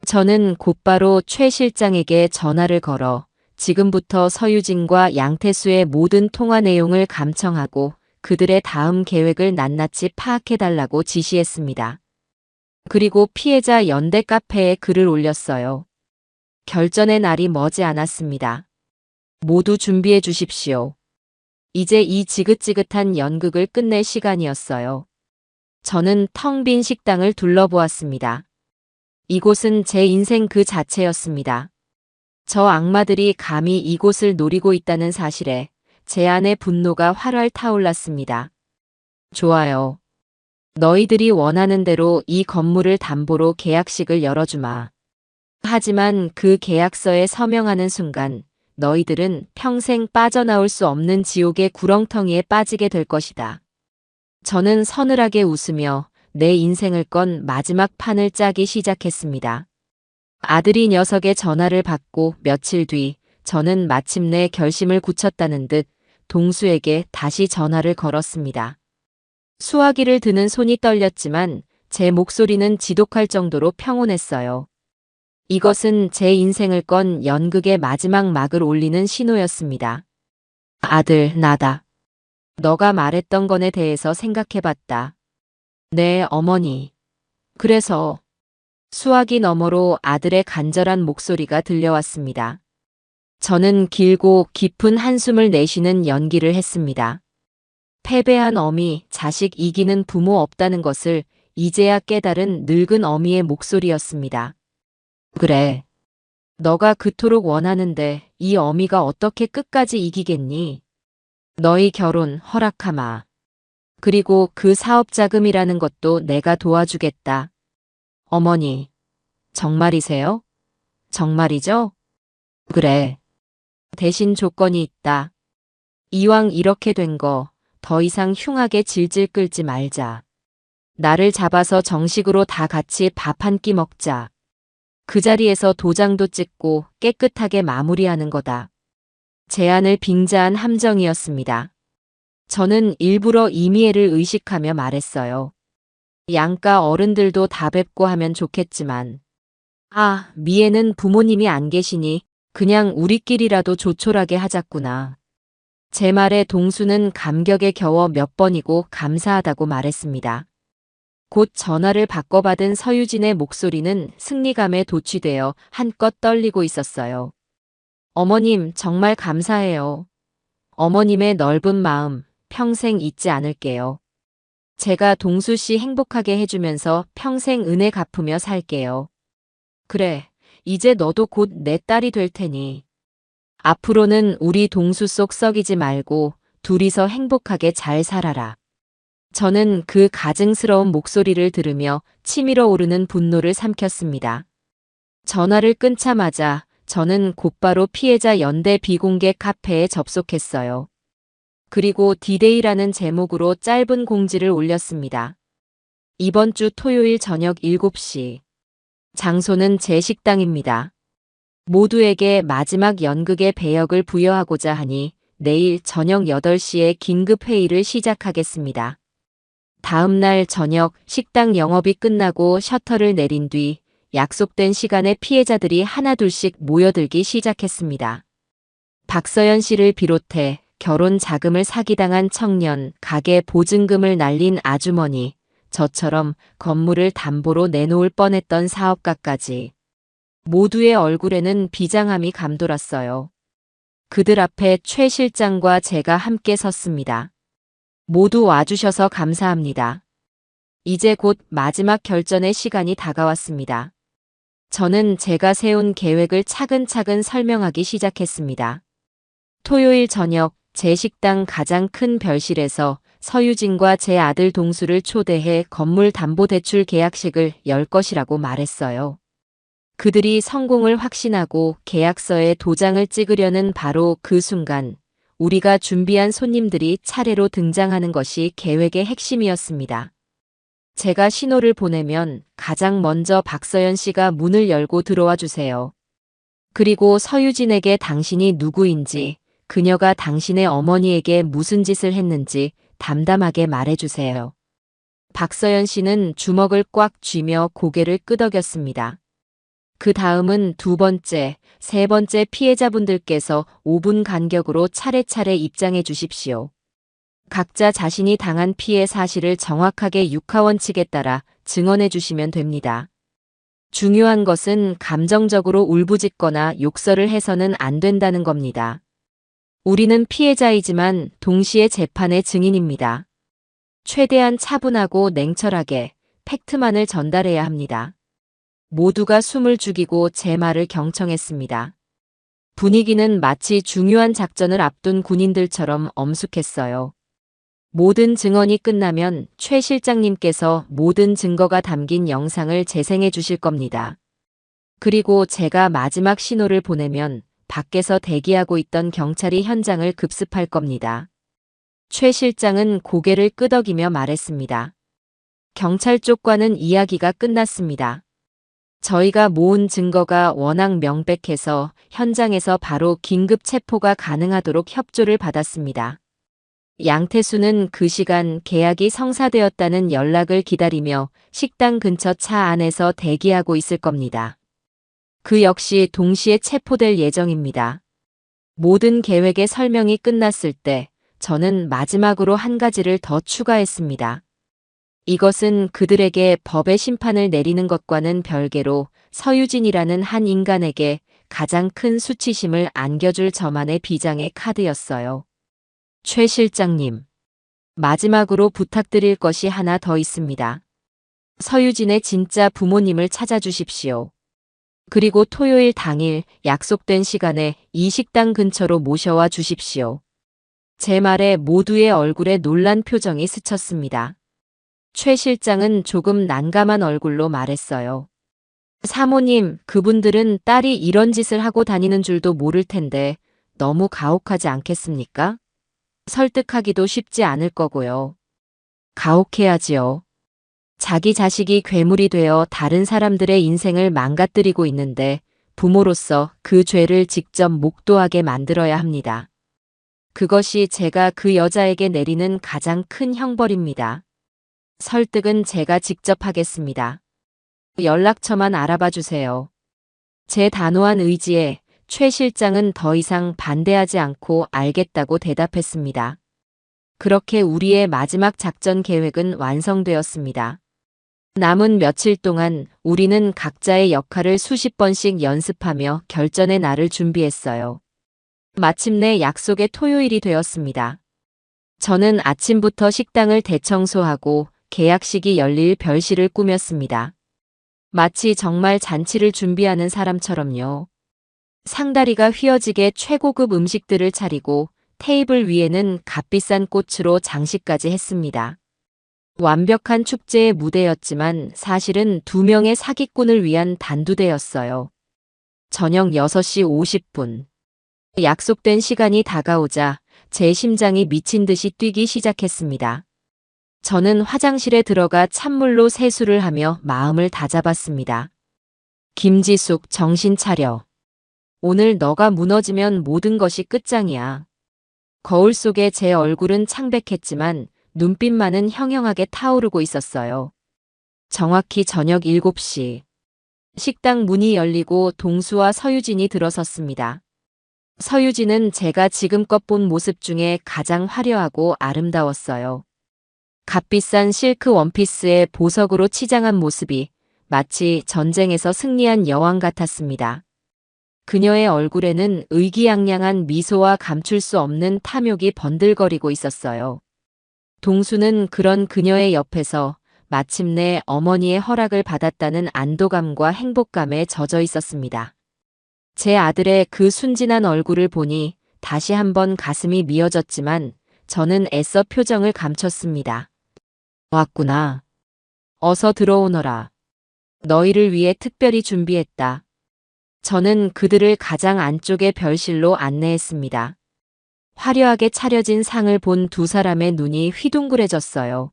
저는 곧바로 최 실장에게 전화를 걸어 지금부터 서유진과 양태수의 모든 통화 내용을 감청하고 그들의 다음 계획을 낱낱이 파악해달라고 지시했습니다. 그리고 피해자 연대 카페에 글을 올렸어요. 결전의 날이 머지 않았습니다. 모두 준비해 주십시오. 이제 이 지긋지긋한 연극을 끝낼 시간이었어요. 저는 텅 빈 식당을 둘러보았습니다. 이곳은 제 인생 그 자체였습니다. 저 악마들이 감히 이곳을 노리고 있다는 사실에 제 안의 분노가 활활 타올랐습니다. 좋아요. 너희들이 원하는 대로 이 건물을 담보로 계약식을 열어주마. 하지만 그 계약서에 서명하는 순간 너희들은 평생 빠져나올 수 없는 지옥의 구렁텅이에 빠지게 될 것이다. 저는 서늘하게 웃으며 내 인생을 건 마지막 판을 짜기 시작했습니다. 아들이 녀석의 전화를 받고 며칠 뒤 저는 마침내 결심을 굳혔다는 듯 동수에게 다시 전화를 걸었습니다. 수화기를 드는 손이 떨렸지만 제 목소리는 지독할 정도로 평온했어요. 이것은 제 인생을 건 연극의 마지막 막을 올리는 신호였습니다. 아들, 나다. 너가 말했던 것에 대해서 생각해봤다. 네, 어머니. 그래서 수화기 너머로 아들의 간절한 목소리가 들려왔습니다. 저는 길고 깊은 한숨을 내쉬는 연기를 했습니다. 패배한 어미, 자식 이기는 부모 없다는 것을 이제야 깨달은 늙은 어미의 목소리였습니다. 그래. 너가 그토록 원하는데 이 어미가 어떻게 끝까지 이기겠니? 너희 결혼 허락하마. 그리고 그 사업 자금이라는 것도 내가 도와주겠다. 어머니, 정말이세요? 정말이죠? 그래. 대신 조건이 있다. 이왕 이렇게 된 거 더 이상 흉하게 질질 끌지 말자. 나를 잡아서 정식으로 다 같이 밥 한 끼 먹자. 그 자리에서 도장도 찍고 깨끗하게 마무리하는 거다. 제안을 빙자한 함정이었습니다. 저는 일부러 이미애를 의식하며 말했어요. 양가 어른들도 다 뵙고 하면 좋겠지만. 아, 미애는 부모님이 안 계시니 그냥 우리끼리라도 조촐하게 하자꾸나. 제 말에 동수는 감격에 겨워 몇 번이고 감사하다고 말했습니다. 곧 전화를 바꿔받은 서유진의 목소리는 승리감에 도취되어 한껏 떨리고 있었어요. 어머님, 정말 감사해요. 어머님의 넓은 마음 평생 잊지 않을게요. 제가 동수 씨 행복하게 해주면서 평생 은혜 갚으며 살게요. 그래, 이제 너도 곧 내 딸이 될 테니. 앞으로는 우리 동수 속 썩이지 말고 둘이서 행복하게 잘 살아라. 저는 그 가증스러운 목소리를 들으며 치밀어 오르는 분노를 삼켰습니다. 전화를 끊자마자 저는 곧바로 피해자 연대 비공개 카페에 접속했어요. 그리고 디데이라는 제목으로 짧은 공지를 올렸습니다. 이번 주 토요일 저녁 7시. 장소는 제 식당입니다. 모두에게 마지막 연극의 배역을 부여하고자 하니 내일 저녁 8시에 긴급 회의를 시작하겠습니다. 다음 날 저녁 식당 영업이 끝나고 셔터를 내린 뒤 약속된 시간에 피해자들이 하나둘씩 모여들기 시작했습니다. 박서연 씨를 비롯해 결혼 자금을 사기당한 청년, 가게 보증금을 날린 아주머니, 저처럼 건물을 담보로 내놓을 뻔했던 사업가까지. 모두의 얼굴에는 비장함이 감돌았어요. 그들 앞에 최 실장과 제가 함께 섰습니다. 모두 와주셔서 감사합니다. 이제 곧 마지막 결전의 시간이 다가왔습니다. 저는 제가 세운 계획을 차근차근 설명하기 시작했습니다. 토요일 저녁 제 식당 가장 큰 별실에서 서유진과 제 아들 동수를 초대해 건물 담보대출 계약식을 열 것이라고 말했어요. 그들이 성공을 확신하고 계약서에 도장을 찍으려는 바로 그 순간 우리가 준비한 손님들이 차례로 등장하는 것이 계획의 핵심이었습니다. 제가 신호를 보내면 가장 먼저 박서연 씨가 문을 열고 들어와 주세요. 그리고 서유진에게 당신이 누구인지, 그녀가 당신의 어머니에게 무슨 짓을 했는지 담담하게 말해주세요. 박서연 씨는 주먹을 꽉 쥐며 고개를 끄덕였습니다. 그 다음은 두 번째, 세 번째 피해자분들께서 5분 간격으로 차례차례 입장해 주십시오. 각자 자신이 당한 피해 사실을 정확하게 육하원 측에 따라 증언해 주시면 됩니다. 중요한 것은 감정적으로 울부짖거나 욕설을 해서는 안 된다는 겁니다. 우리는 피해자이지만 동시에 재판의 증인입니다. 최대한 차분하고 냉철하게 팩트만을 전달해야 합니다. 모두가 숨을 죽이고 제 말을 경청했습니다. 분위기는 마치 중요한 작전을 앞둔 군인들처럼 엄숙했어요. 모든 증언이 끝나면 최 실장님께서 모든 증거가 담긴 영상을 재생해 주실 겁니다. 그리고 제가 마지막 신호를 보내면 밖에서 대기하고 있던 경찰이 현장을 급습할 겁니다. 최 실장은 고개를 끄덕이며 말했습니다. 경찰 쪽과는 이야기가 끝났습니다. 저희가 모은 증거가 워낙 명백해서 현장에서 바로 긴급 체포가 가능하도록 협조를 받았습니다. 양태수는 그 시간 계약이 성사되었다는 연락을 기다리며 식당 근처 차 안에서 대기하고 있을 겁니다. 그 역시 동시에 체포될 예정입니다. 모든 계획의 설명이 끝났을 때 저는 마지막으로 한 가지를 더 추가했습니다. 이것은 그들에게 법의 심판을 내리는 것과는 별개로 서유진이라는 한 인간에게 가장 큰 수치심을 안겨줄 저만의 비장의 카드였어요. 최 실장님, 마지막으로 부탁드릴 것이 하나 더 있습니다. 서유진의 진짜 부모님을 찾아주십시오. 그리고 토요일 당일 약속된 시간에 이 식당 근처로 모셔와 주십시오. 제 말에 모두의 얼굴에 놀란 표정이 스쳤습니다. 최 실장은 조금 난감한 얼굴로 말했어요. 사모님, 그분들은 딸이 이런 짓을 하고 다니는 줄도 모를 텐데 너무 가혹하지 않겠습니까? 설득하기도 쉽지 않을 거고요. 가혹해야지요. 자기 자식이 괴물이 되어 다른 사람들의 인생을 망가뜨리고 있는데 부모로서 그 죄를 직접 목도하게 만들어야 합니다. 그것이 제가 그 여자에게 내리는 가장 큰 형벌입니다. 설득은 제가 직접 하겠습니다. 연락처만 알아봐 주세요. 제 단호한 의지에 최 실장은 더 이상 반대하지 않고 알겠다고 대답했습니다. 그렇게 우리의 마지막 작전 계획은 완성되었습니다. 남은 며칠 동안 우리는 각자의 역할을 수십 번씩 연습하며 결전의 날을 준비했어요. 마침내 약속의 토요일이 되었습니다. 저는 아침부터 식당을 대청소하고 계약식이 열릴 별실을 꾸몄습니다. 마치 정말 잔치를 준비하는 사람처럼요. 상다리가 휘어지게 최고급 음식들을 차리고 테이블 위에는 값비싼 꽃으로 장식까지 했습니다. 완벽한 축제의 무대였지만 사실은 2명의 사기꾼을 위한 단두대였어요. 저녁 6시 50분. 약속된 시간이 다가오자 제 심장이 미친 듯이 뛰기 시작했습니다. 저는 화장실에 들어가 찬물로 세수를 하며 마음을 다잡았습니다. 김지숙, 정신 차려. 오늘 너가 무너지면 모든 것이 끝장이야. 거울 속에 제 얼굴은 창백했지만 눈빛만은 형형하게 타오르고 있었어요. 정확히 저녁 7시. 식당 문이 열리고 동수와 서유진이 들어섰습니다. 서유진은 제가 지금껏 본 모습 중에 가장 화려하고 아름다웠어요. 값비싼 실크 원피스에 보석으로 치장한 모습이 마치 전쟁에서 승리한 여왕 같았습니다. 그녀의 얼굴에는 의기양양한 미소와 감출 수 없는 탐욕이 번들거리고 있었어요. 동수는 그런 그녀의 옆에서 마침내 어머니의 허락을 받았다는 안도감과 행복감에 젖어 있었습니다. 제 아들의 그 순진한 얼굴을 보니 다시 한번 가슴이 미어졌지만 저는 애써 표정을 감췄습니다. 왔구나. 어서 들어오너라. 너희를 위해 특별히 준비했다. 저는 그들을 가장 안쪽의 별실로 안내했습니다. 화려하게 차려진 상을 본 두 사람의 눈이 휘둥그레졌어요.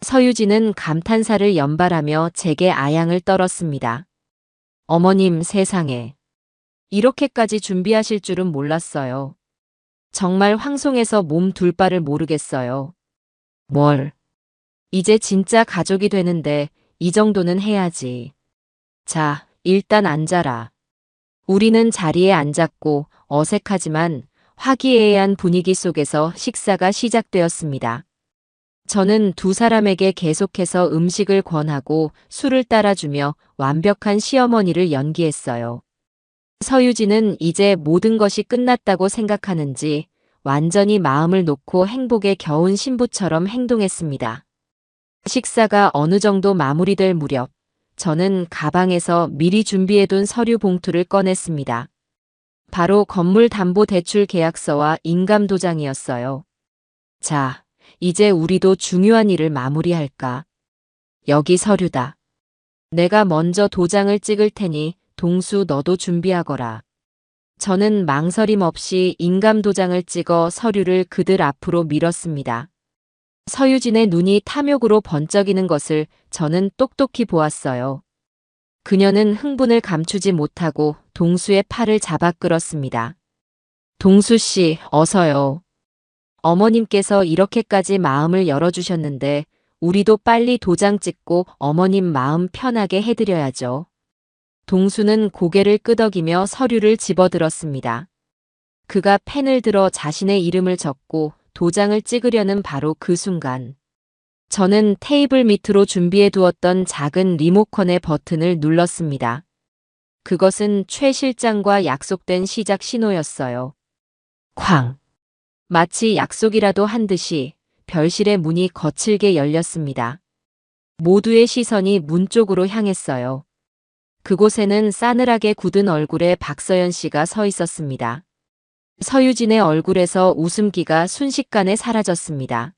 서유진은 감탄사를 연발하며 제게 아양을 떨었습니다. 어머님, 세상에. 이렇게까지 준비하실 줄은 몰랐어요. 정말 황송해서 몸 둘 바를 모르겠어요. 뭘. 이제 진짜 가족이 되는데 이 정도는 해야지. 자, 일단 앉아라. 우리는 자리에 앉았고 어색하지만 화기애애한 분위기 속에서 식사가 시작되었습니다. 저는 두 사람에게 계속해서 음식을 권하고 술을 따라주며 완벽한 시어머니를 연기했어요. 서유진은 이제 모든 것이 끝났다고 생각하는지 완전히 마음을 놓고 행복에 겨운 신부처럼 행동했습니다. 식사가 어느 정도 마무리될 무렵 저는 가방에서 미리 준비해둔 서류 봉투를 꺼냈습니다. 바로 건물담보대출 계약서와 인감도장이었어요. 자, 이제 우리도 중요한 일을 마무리할까? 여기 서류다. 내가 먼저 도장을 찍을 테니 동수 너도 준비하거라. 저는 망설임 없이 인감도장을 찍어 서류를 그들 앞으로 밀었습니다. 서유진의 눈이 탐욕으로 번쩍이는 것을 저는 똑똑히 보았어요. 그녀는 흥분을 감추지 못하고 동수의 팔을 잡아 끌었습니다. 동수 씨, 어서요. 어머님께서 이렇게까지 마음을 열어주셨는데 우리도 빨리 도장 찍고 어머님 마음 편하게 해드려야죠. 동수는 고개를 끄덕이며 서류를 집어들었습니다. 그가 펜을 들어 자신의 이름을 적고 도장을 찍으려는 바로 그 순간 저는 테이블 밑으로 준비해 두었던 작은 리모컨의 버튼을 눌렀습니다. 그것은 최 실장과 약속된 시작 신호였어요. 쾅! 마치 약속이라도 한 듯이 별실의 문이 거칠게 열렸습니다. 모두의 시선이 문 쪽으로 향했어요. 그곳에는 싸늘하게 굳은 얼굴의 박서연 씨가 서 있었습니다. 서유진의 얼굴에서 웃음기가 순식간에 사라졌습니다.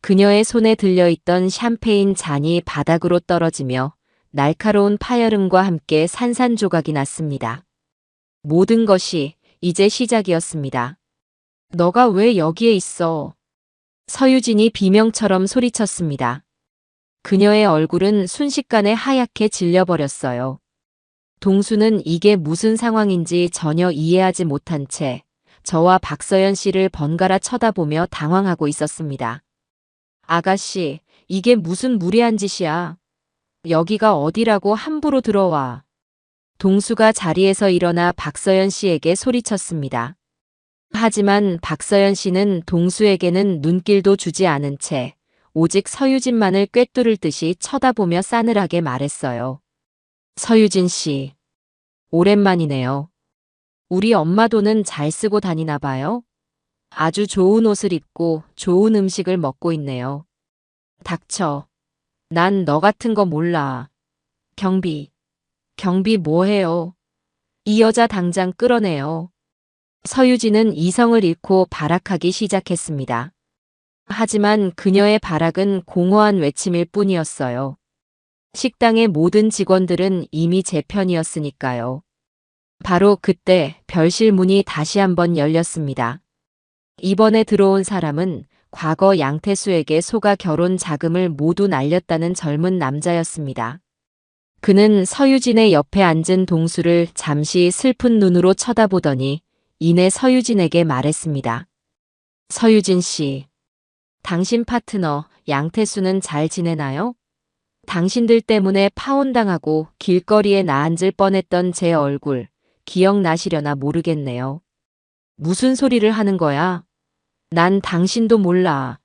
그녀의 손에 들려있던 샴페인 잔이 바닥으로 떨어지며 날카로운 파열음과 함께 산산조각이 났습니다. 모든 것이 이제 시작이었습니다. 너가 왜 여기에 있어? 서유진이 비명처럼 소리쳤습니다. 그녀의 얼굴은 순식간에 하얗게 질려버렸어요. 동수는 이게 무슨 상황인지 전혀 이해하지 못한 채 저와 박서연 씨를 번갈아 쳐다보며 당황하고 있었습니다. 아가씨, 이게 무슨 무례한 짓이야. 여기가 어디라고 함부로 들어와. 동수가 자리에서 일어나 박서연 씨에게 소리쳤습니다. 하지만 박서연 씨는 동수에게는 눈길도 주지 않은 채 오직 서유진만을 꿰뚫을 듯이 쳐다보며 싸늘하게 말했어요. 서유진 씨, 오랜만이네요. 우리 엄마 돈은 잘 쓰고 다니나 봐요? 아주 좋은 옷을 입고 좋은 음식을 먹고 있네요. 닥쳐. 난 너 같은 거 몰라. 경비 뭐해요? 이 여자 당장 끌어내요. 서유진은 이성을 잃고 발악하기 시작했습니다. 하지만 그녀의 발악은 공허한 외침일 뿐이었어요. 식당의 모든 직원들은 이미 제 편이었으니까요. 바로 그때 별실 문이 다시 한번 열렸습니다. 이번에 들어온 사람은 과거 양태수에게 속아 결혼 자금을 모두 날렸다는 젊은 남자였습니다. 그는 서유진의 옆에 앉은 동수를 잠시 슬픈 눈으로 쳐다보더니 이내 서유진에게 말했습니다. 서유진 씨, 당신 파트너 양태수는 잘 지내나요? 당신들 때문에 파혼당하고 길거리에 나앉을 뻔했던 제 얼굴 기억나시려나 모르겠네요. 무슨 소리를 하는 거야? 난 당신도 몰라.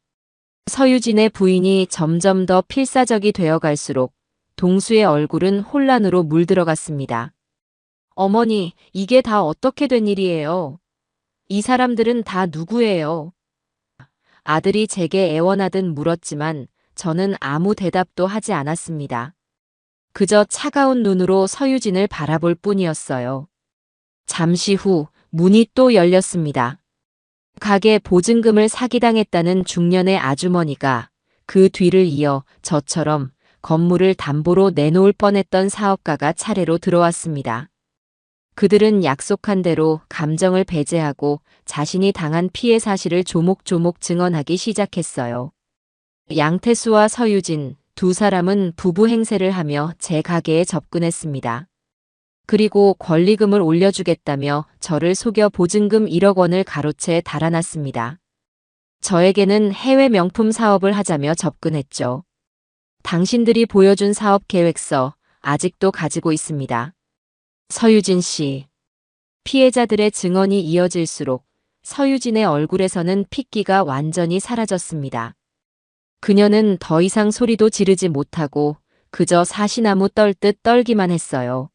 서유진의 부인이 점점 더 필사적이 되어 갈수록 동수의 얼굴은 혼란으로 물들어갔습니다. 어머니, 이게 다 어떻게 된 일이에요? 이 사람들은 다 누구예요? 아들이 제게 애원하듯 물었지만 저는 아무 대답도 하지 않았습니다. 그저 차가운 눈으로 서유진을 바라볼 뿐이었어요. 잠시 후 문이 또 열렸습니다. 가게 보증금을 사기당했다는 중년의 아주머니가 그 뒤를 이어 저처럼 건물을 담보로 내놓을 뻔했던 사업가가 차례로 들어왔습니다. 그들은 약속한 대로 감정을 배제하고 자신이 당한 피해 사실을 조목조목 증언하기 시작했어요. 양태수와 서유진 두 사람은 부부 행세를 하며 제 가게에 접근했습니다. 그리고 권리금을 올려주겠다며 저를 속여 보증금 1억 원을 가로채 달아났습니다. 저에게는 해외 명품 사업을 하자며 접근했죠. 당신들이 보여준 사업 계획서 아직도 가지고 있습니다. 서유진 씨. 피해자들의 증언이 이어질수록 서유진의 얼굴에서는 핏기가 완전히 사라졌습니다. 그녀는 더 이상 소리도 지르지 못하고 그저 사시나무 떨듯 떨기만 했어요.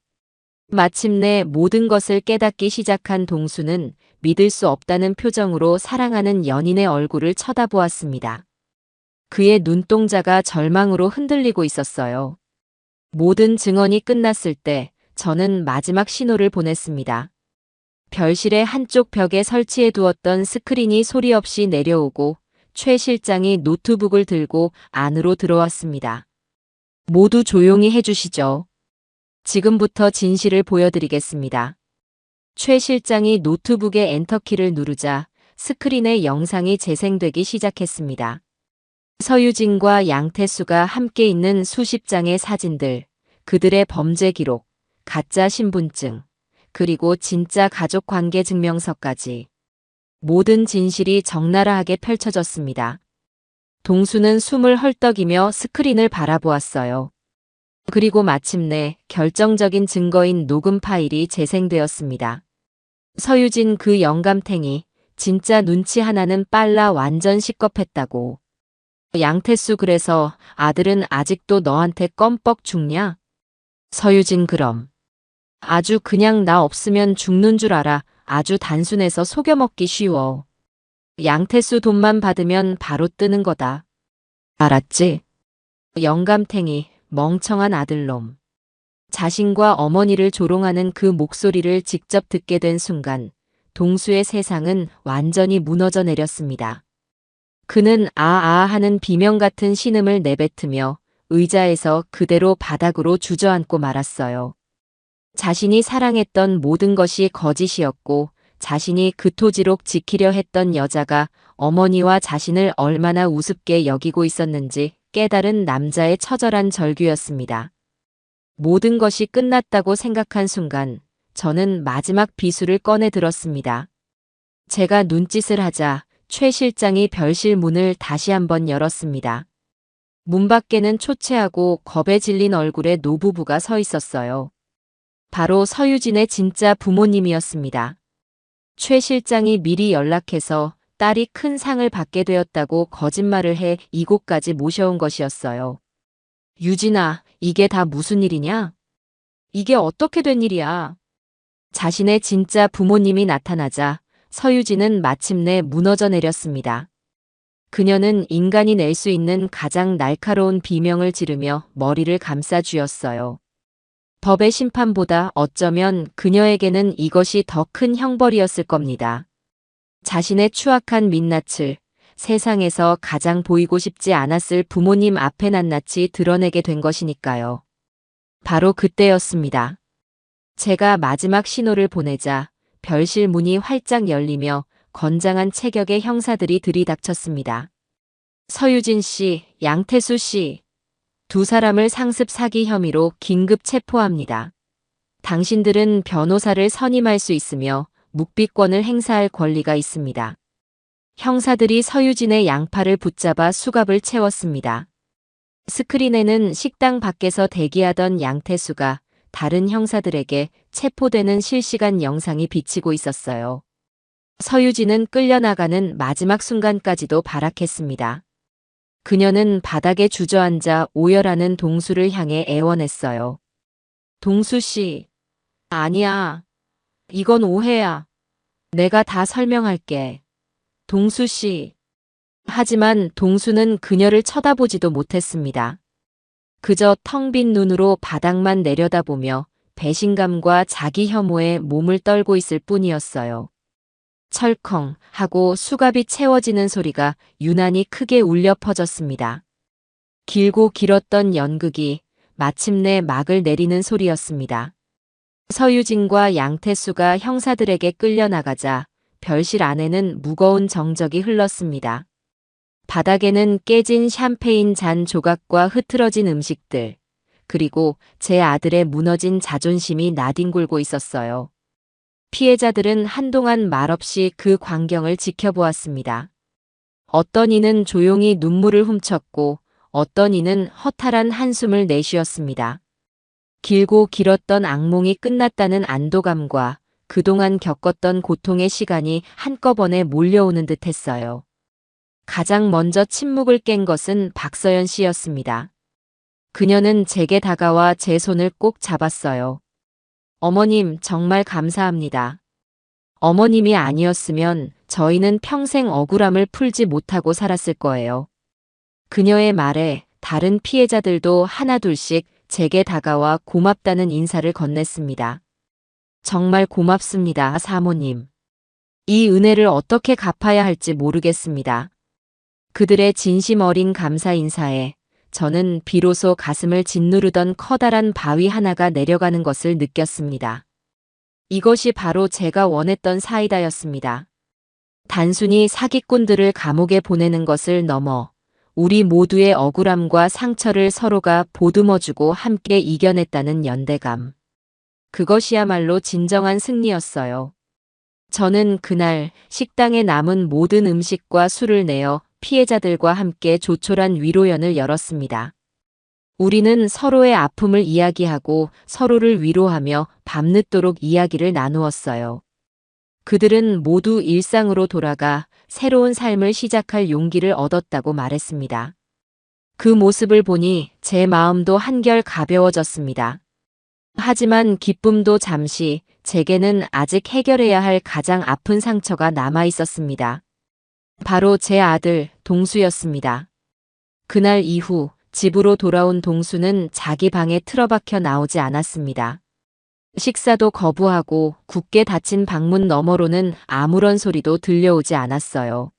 마침내 모든 것을 깨닫기 시작한 동수는 믿을 수 없다는 표정으로 사랑하는 연인의 얼굴을 쳐다보았습니다. 그의 눈동자가 절망으로 흔들리고 있었어요. 모든 증언이 끝났을 때 저는 마지막 신호를 보냈습니다. 별실의 한쪽 벽에 설치해 두었던 스크린이 소리 없이 내려오고 최 실장이 노트북을 들고 안으로 들어왔습니다. 모두 조용히 해주시죠. 지금부터 진실을 보여드리겠습니다. 최 실장이 노트북의 엔터키를 누르자 스크린에 영상이 재생되기 시작했습니다. 서유진과 양태수가 함께 있는 수십 장의 사진들, 그들의 범죄 기록, 가짜 신분증, 그리고 진짜 가족 관계 증명서까지. 모든 진실이 적나라하게 펼쳐졌습니다. 동수는 숨을 헐떡이며 스크린을 바라보았어요. 그리고 마침내 결정적인 증거인 녹음 파일이 재생되었습니다. 서유진 그 영감탱이 진짜 눈치 하나는 빨라 완전 시겁했다고. 양태수 그래서 아들은 아직도 너한테 껌뻑 죽냐? 서유진 그럼. 아주 그냥 나 없으면 죽는 줄 알아. 아주 단순해서 속여먹기 쉬워. 양태수 돈만 받으면 바로 뜨는 거다. 알았지? 영감탱이, 멍청한 아들놈. 자신과 어머니를 조롱하는 그 목소리를 직접 듣게 된 순간 동수의 세상은 완전히 무너져 내렸습니다. 그는 아아 하는 비명 같은 신음을 내뱉으며 의자에서 그대로 바닥으로 주저앉고 말았어요. 자신이 사랑했던 모든 것이 거짓이었고 자신이 그토지록 지키려 했던 여자가 어머니와 자신을 얼마나 우습게 여기고 있었는지 깨달은 남자의 처절한 절규였습니다. 모든 것이 끝났다고 생각한 순간 저는 마지막 비수를 꺼내 들었습니다. 제가 눈짓을 하자 최 실장이 별실 문을 다시 한번 열었습니다. 문 밖에는 초췌하고 겁에 질린 얼굴의 노부부가 서 있었어요. 바로 서유진의 진짜 부모님이었습니다. 최 실장이 미리 연락해서 딸이 큰 상을 받게 되었다고 거짓말을 해 이곳까지 모셔온 것이었어요. 유진아, 이게 다 무슨 일이냐? 이게 어떻게 된 일이야? 자신의 진짜 부모님이 나타나자 서유진은 마침내 무너져 내렸습니다. 그녀는 인간이 낼 수 있는 가장 날카로운 비명을 지르며 머리를 감싸 쥐었어요. 법의 심판보다 어쩌면 그녀에게는 이것이 더 큰 형벌이었을 겁니다. 자신의 추악한 민낯을 세상에서 가장 보이고 싶지 않았을 부모님 앞에 낱낱이 드러내게 된 것이니까요. 바로 그때였습니다. 제가 마지막 신호를 보내자 별실 문이 활짝 열리며 건장한 체격의 형사들이 들이닥쳤습니다. 서유진 씨, 양태수 씨, 두 사람을 상습 사기 혐의로 긴급 체포합니다. 당신들은 변호사를 선임할 수 있으며 묵비권을 행사할 권리가 있습니다. 형사들이 서유진의 양팔을 붙잡아 수갑을 채웠습니다. 스크린에는 식당 밖에서 대기하던 양태수가 다른 형사들에게 체포되는 실시간 영상이 비치고 있었어요. 서유진은 끌려나가는 마지막 순간까지도 발악했습니다. 그녀는 바닥에 주저앉아 오열하는 동수를 향해 애원했어요. 동수 씨, 아니야. 이건 오해야. 내가 다 설명할게. 동수 씨. 하지만 동수는 그녀를 쳐다보지도 못했습니다. 그저 텅 빈 눈으로 바닥만 내려다보며 배신감과 자기 혐오에 몸을 떨고 있을 뿐이었어요. 철컹 하고 수갑이 채워지는 소리가 유난히 크게 울려 퍼졌습니다. 길고 길었던 연극이 마침내 막을 내리는 소리였습니다. 서유진과 양태수가 형사들에게 끌려나가자 별실 안에는 무거운 정적이 흘렀습니다. 바닥에는 깨진 샴페인 잔 조각과 흐트러진 음식들, 그리고 제 아들의 무너진 자존심이 나뒹굴고 있었어요. 피해자들은 한동안 말없이 그 광경을 지켜보았습니다. 어떤 이는 조용히 눈물을 훔쳤고 어떤 이는 허탈한 한숨을 내쉬었습니다. 길고 길었던 악몽이 끝났다는 안도감과 그동안 겪었던 고통의 시간이 한꺼번에 몰려오는 듯했어요. 가장 먼저 침묵을 깬 것은 박서연 씨였습니다. 그녀는 제게 다가와 제 손을 꼭 잡았어요. 어머님, 정말 감사합니다. 어머님이 아니었으면 저희는 평생 억울함을 풀지 못하고 살았을 거예요. 그녀의 말에 다른 피해자들도 하나둘씩 제게 다가와 고맙다는 인사를 건넸습니다. 정말 고맙습니다, 사모님. 이 은혜를 어떻게 갚아야 할지 모르겠습니다. 그들의 진심 어린 감사 인사에 저는 비로소 가슴을 짓누르던 커다란 바위 하나가 내려가는 것을 느꼈습니다. 이것이 바로 제가 원했던 사이다였습니다. 단순히 사기꾼들을 감옥에 보내는 것을 넘어 우리 모두의 억울함과 상처를 서로가 보듬어주고 함께 이겨냈다는 연대감. 그것이야말로 진정한 승리였어요. 저는 그날 식당에 남은 모든 음식과 술을 내어 피해자들과 함께 조촐한 위로연을 열었습니다. 우리는 서로의 아픔을 이야기하고 서로를 위로하며 밤늦도록 이야기를 나누었어요. 그들은 모두 일상으로 돌아가 새로운 삶을 시작할 용기를 얻었다고 말했습니다. 그 모습을 보니 제 마음도 한결 가벼워졌습니다. 하지만 기쁨도 잠시, 제게는 아직 해결해야 할 가장 아픈 상처가 남아 있었습니다. 바로 제 아들 동수였습니다. 그날 이후 집으로 돌아온 동수는 자기 방에 틀어박혀 나오지 않았습니다. 식사도 거부하고 굳게 닫힌 방문 너머로는 아무런 소리도 들려오지 않았어요.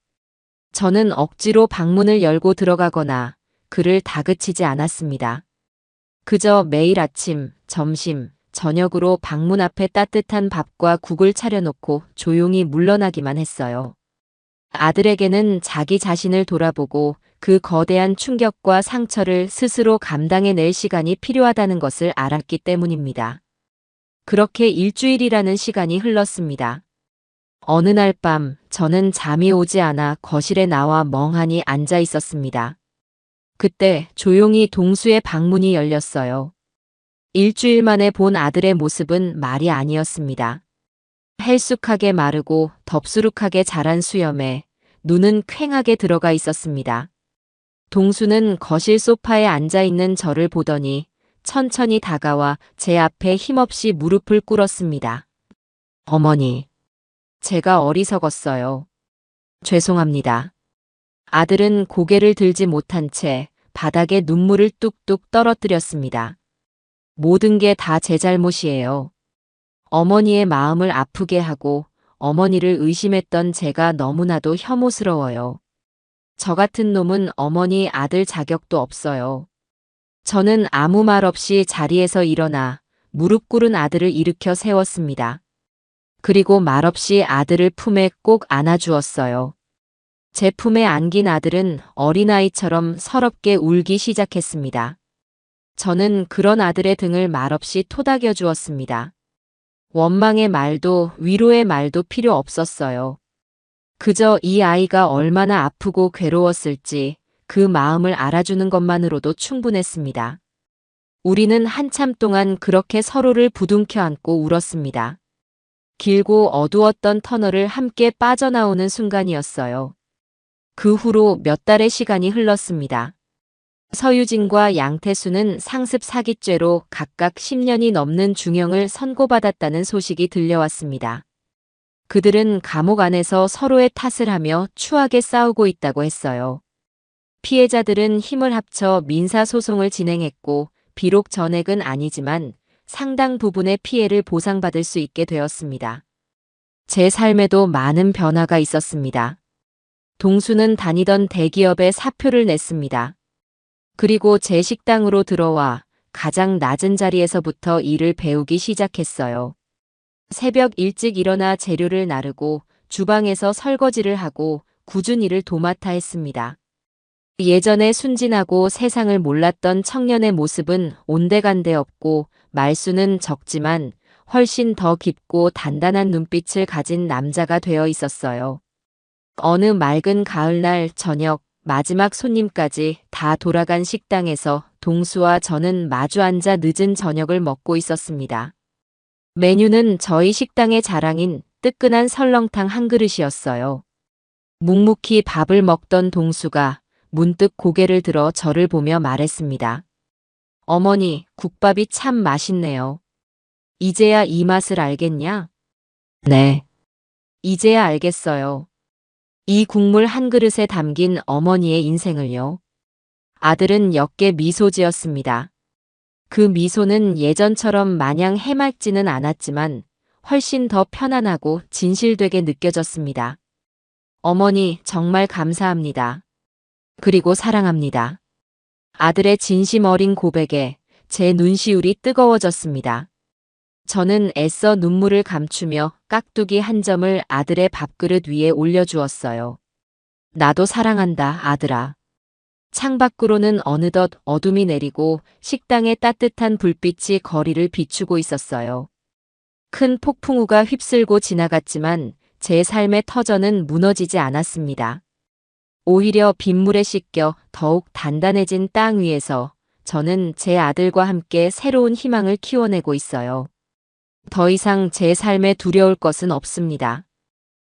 저는 억지로 방문을 열고 들어가거나 그를 다그치지 않았습니다. 그저 매일 아침, 점심, 저녁으로 방문 앞에 따뜻한 밥과 국을 차려놓고 조용히 물러나기만 했어요. 아들에게는 자기 자신을 돌아보고 그 거대한 충격과 상처를 스스로 감당해낼 시간이 필요하다는 것을 알았기 때문입니다. 그렇게 일주일이라는 시간이 흘렀습니다. 어느 날 밤 저는 잠이 오지 않아 거실에 나와 멍하니 앉아 있었습니다. 그때 조용히 동수의 방문이 열렸어요. 일주일 만에 본 아들의 모습은 말이 아니었습니다. 헬쑥하게 마르고 덥수룩하게 자란 수염에 눈은 퀭하게 들어가 있었습니다. 동수는 거실 소파에 앉아 있는 저를 보더니 천천히 다가와 제 앞에 힘없이 무릎을 꿇었습니다. 어머니, 제가 어리석었어요. 죄송합니다. 아들은 고개를 들지 못한 채 바닥에 눈물을 뚝뚝 떨어뜨렸습니다. 모든 게 다 제 잘못이에요. 어머니의 마음을 아프게 하고 어머니를 의심했던 제가 너무나도 혐오스러워요. 저 같은 놈은 어머니 아들 자격도 없어요. 저는 아무 말 없이 자리에서 일어나 무릎 꿇은 아들을 일으켜 세웠습니다. 그리고 말없이 아들을 품에 꼭 안아주었어요. 제 품에 안긴 아들은 어린아이처럼 서럽게 울기 시작했습니다. 저는 그런 아들의 등을 말없이 토닥여 주었습니다. 원망의 말도 위로의 말도 필요 없었어요. 그저 이 아이가 얼마나 아프고 괴로웠을지 그 마음을 알아주는 것만으로도 충분했습니다. 우리는 한참 동안 그렇게 서로를 부둥켜 안고 울었습니다. 길고 어두웠던 터널을 함께 빠져나오는 순간이었어요. 그 후로 몇 달의 시간이 흘렀습니다. 서유진과 양태수는 상습 사기죄로 각각 10년이 넘는 중형을 선고받았다는 소식이 들려왔습니다. 그들은 감옥 안에서 서로의 탓을 하며 추하게 싸우고 있다고 했어요. 피해자들은 힘을 합쳐 민사소송을 진행했고 비록 전액은 아니지만 상당 부분의 피해를 보상받을 수 있게 되었습니다. 제 삶에도 많은 변화가 있었습니다. 동수는 다니던 대기업에 사표를 냈습니다. 그리고 제 식당으로 들어와 가장 낮은 자리에서부터 일을 배우기 시작했어요. 새벽 일찍 일어나 재료를 나르고 주방에서 설거지를 하고 굳은 일을 도맡아 했습니다. 예전에 순진하고 세상을 몰랐던 청년의 모습은 온데간데 없고 말수는 적지만 훨씬 더 깊고 단단한 눈빛을 가진 남자가 되어 있었어요. 어느 맑은 가을날 저녁 마지막 손님까지 다 돌아간 식당에서 동수와 저는 마주 앉아 늦은 저녁을 먹고 있었습니다. 메뉴는 저희 식당의 자랑인 뜨끈한 설렁탕 한 그릇이었어요. 묵묵히 밥을 먹던 동수가 문득 고개를 들어 저를 보며 말했습니다. 어머니, 국밥이 참 맛있네요. 이제야 이 맛을 알겠냐? 네. 이제야 알겠어요. 이 국물 한 그릇에 담긴 어머니의 인생을요. 아들은 역게 미소 지었습니다. 그 미소는 예전처럼 마냥 해맑지는 않았지만 훨씬 더 편안하고 진실되게 느껴졌습니다. 어머니, 정말 감사합니다. 그리고 사랑합니다. 아들의 진심 어린 고백에 제 눈시울이 뜨거워졌습니다. 저는 애써 눈물을 감추며 깍두기 한 점을 아들의 밥그릇 위에 올려주었어요. 나도 사랑한다, 아들아. 창밖으로는 어느덧 어둠이 내리고 식당의 따뜻한 불빛이 거리를 비추고 있었어요. 큰 폭풍우가 휩쓸고 지나갔지만 제 삶의 터전은 무너지지 않았습니다. 오히려 빗물에 씻겨 더욱 단단해진 땅 위에서 저는 제 아들과 함께 새로운 희망을 키워내고 있어요. 더 이상 제 삶에 두려울 것은 없습니다.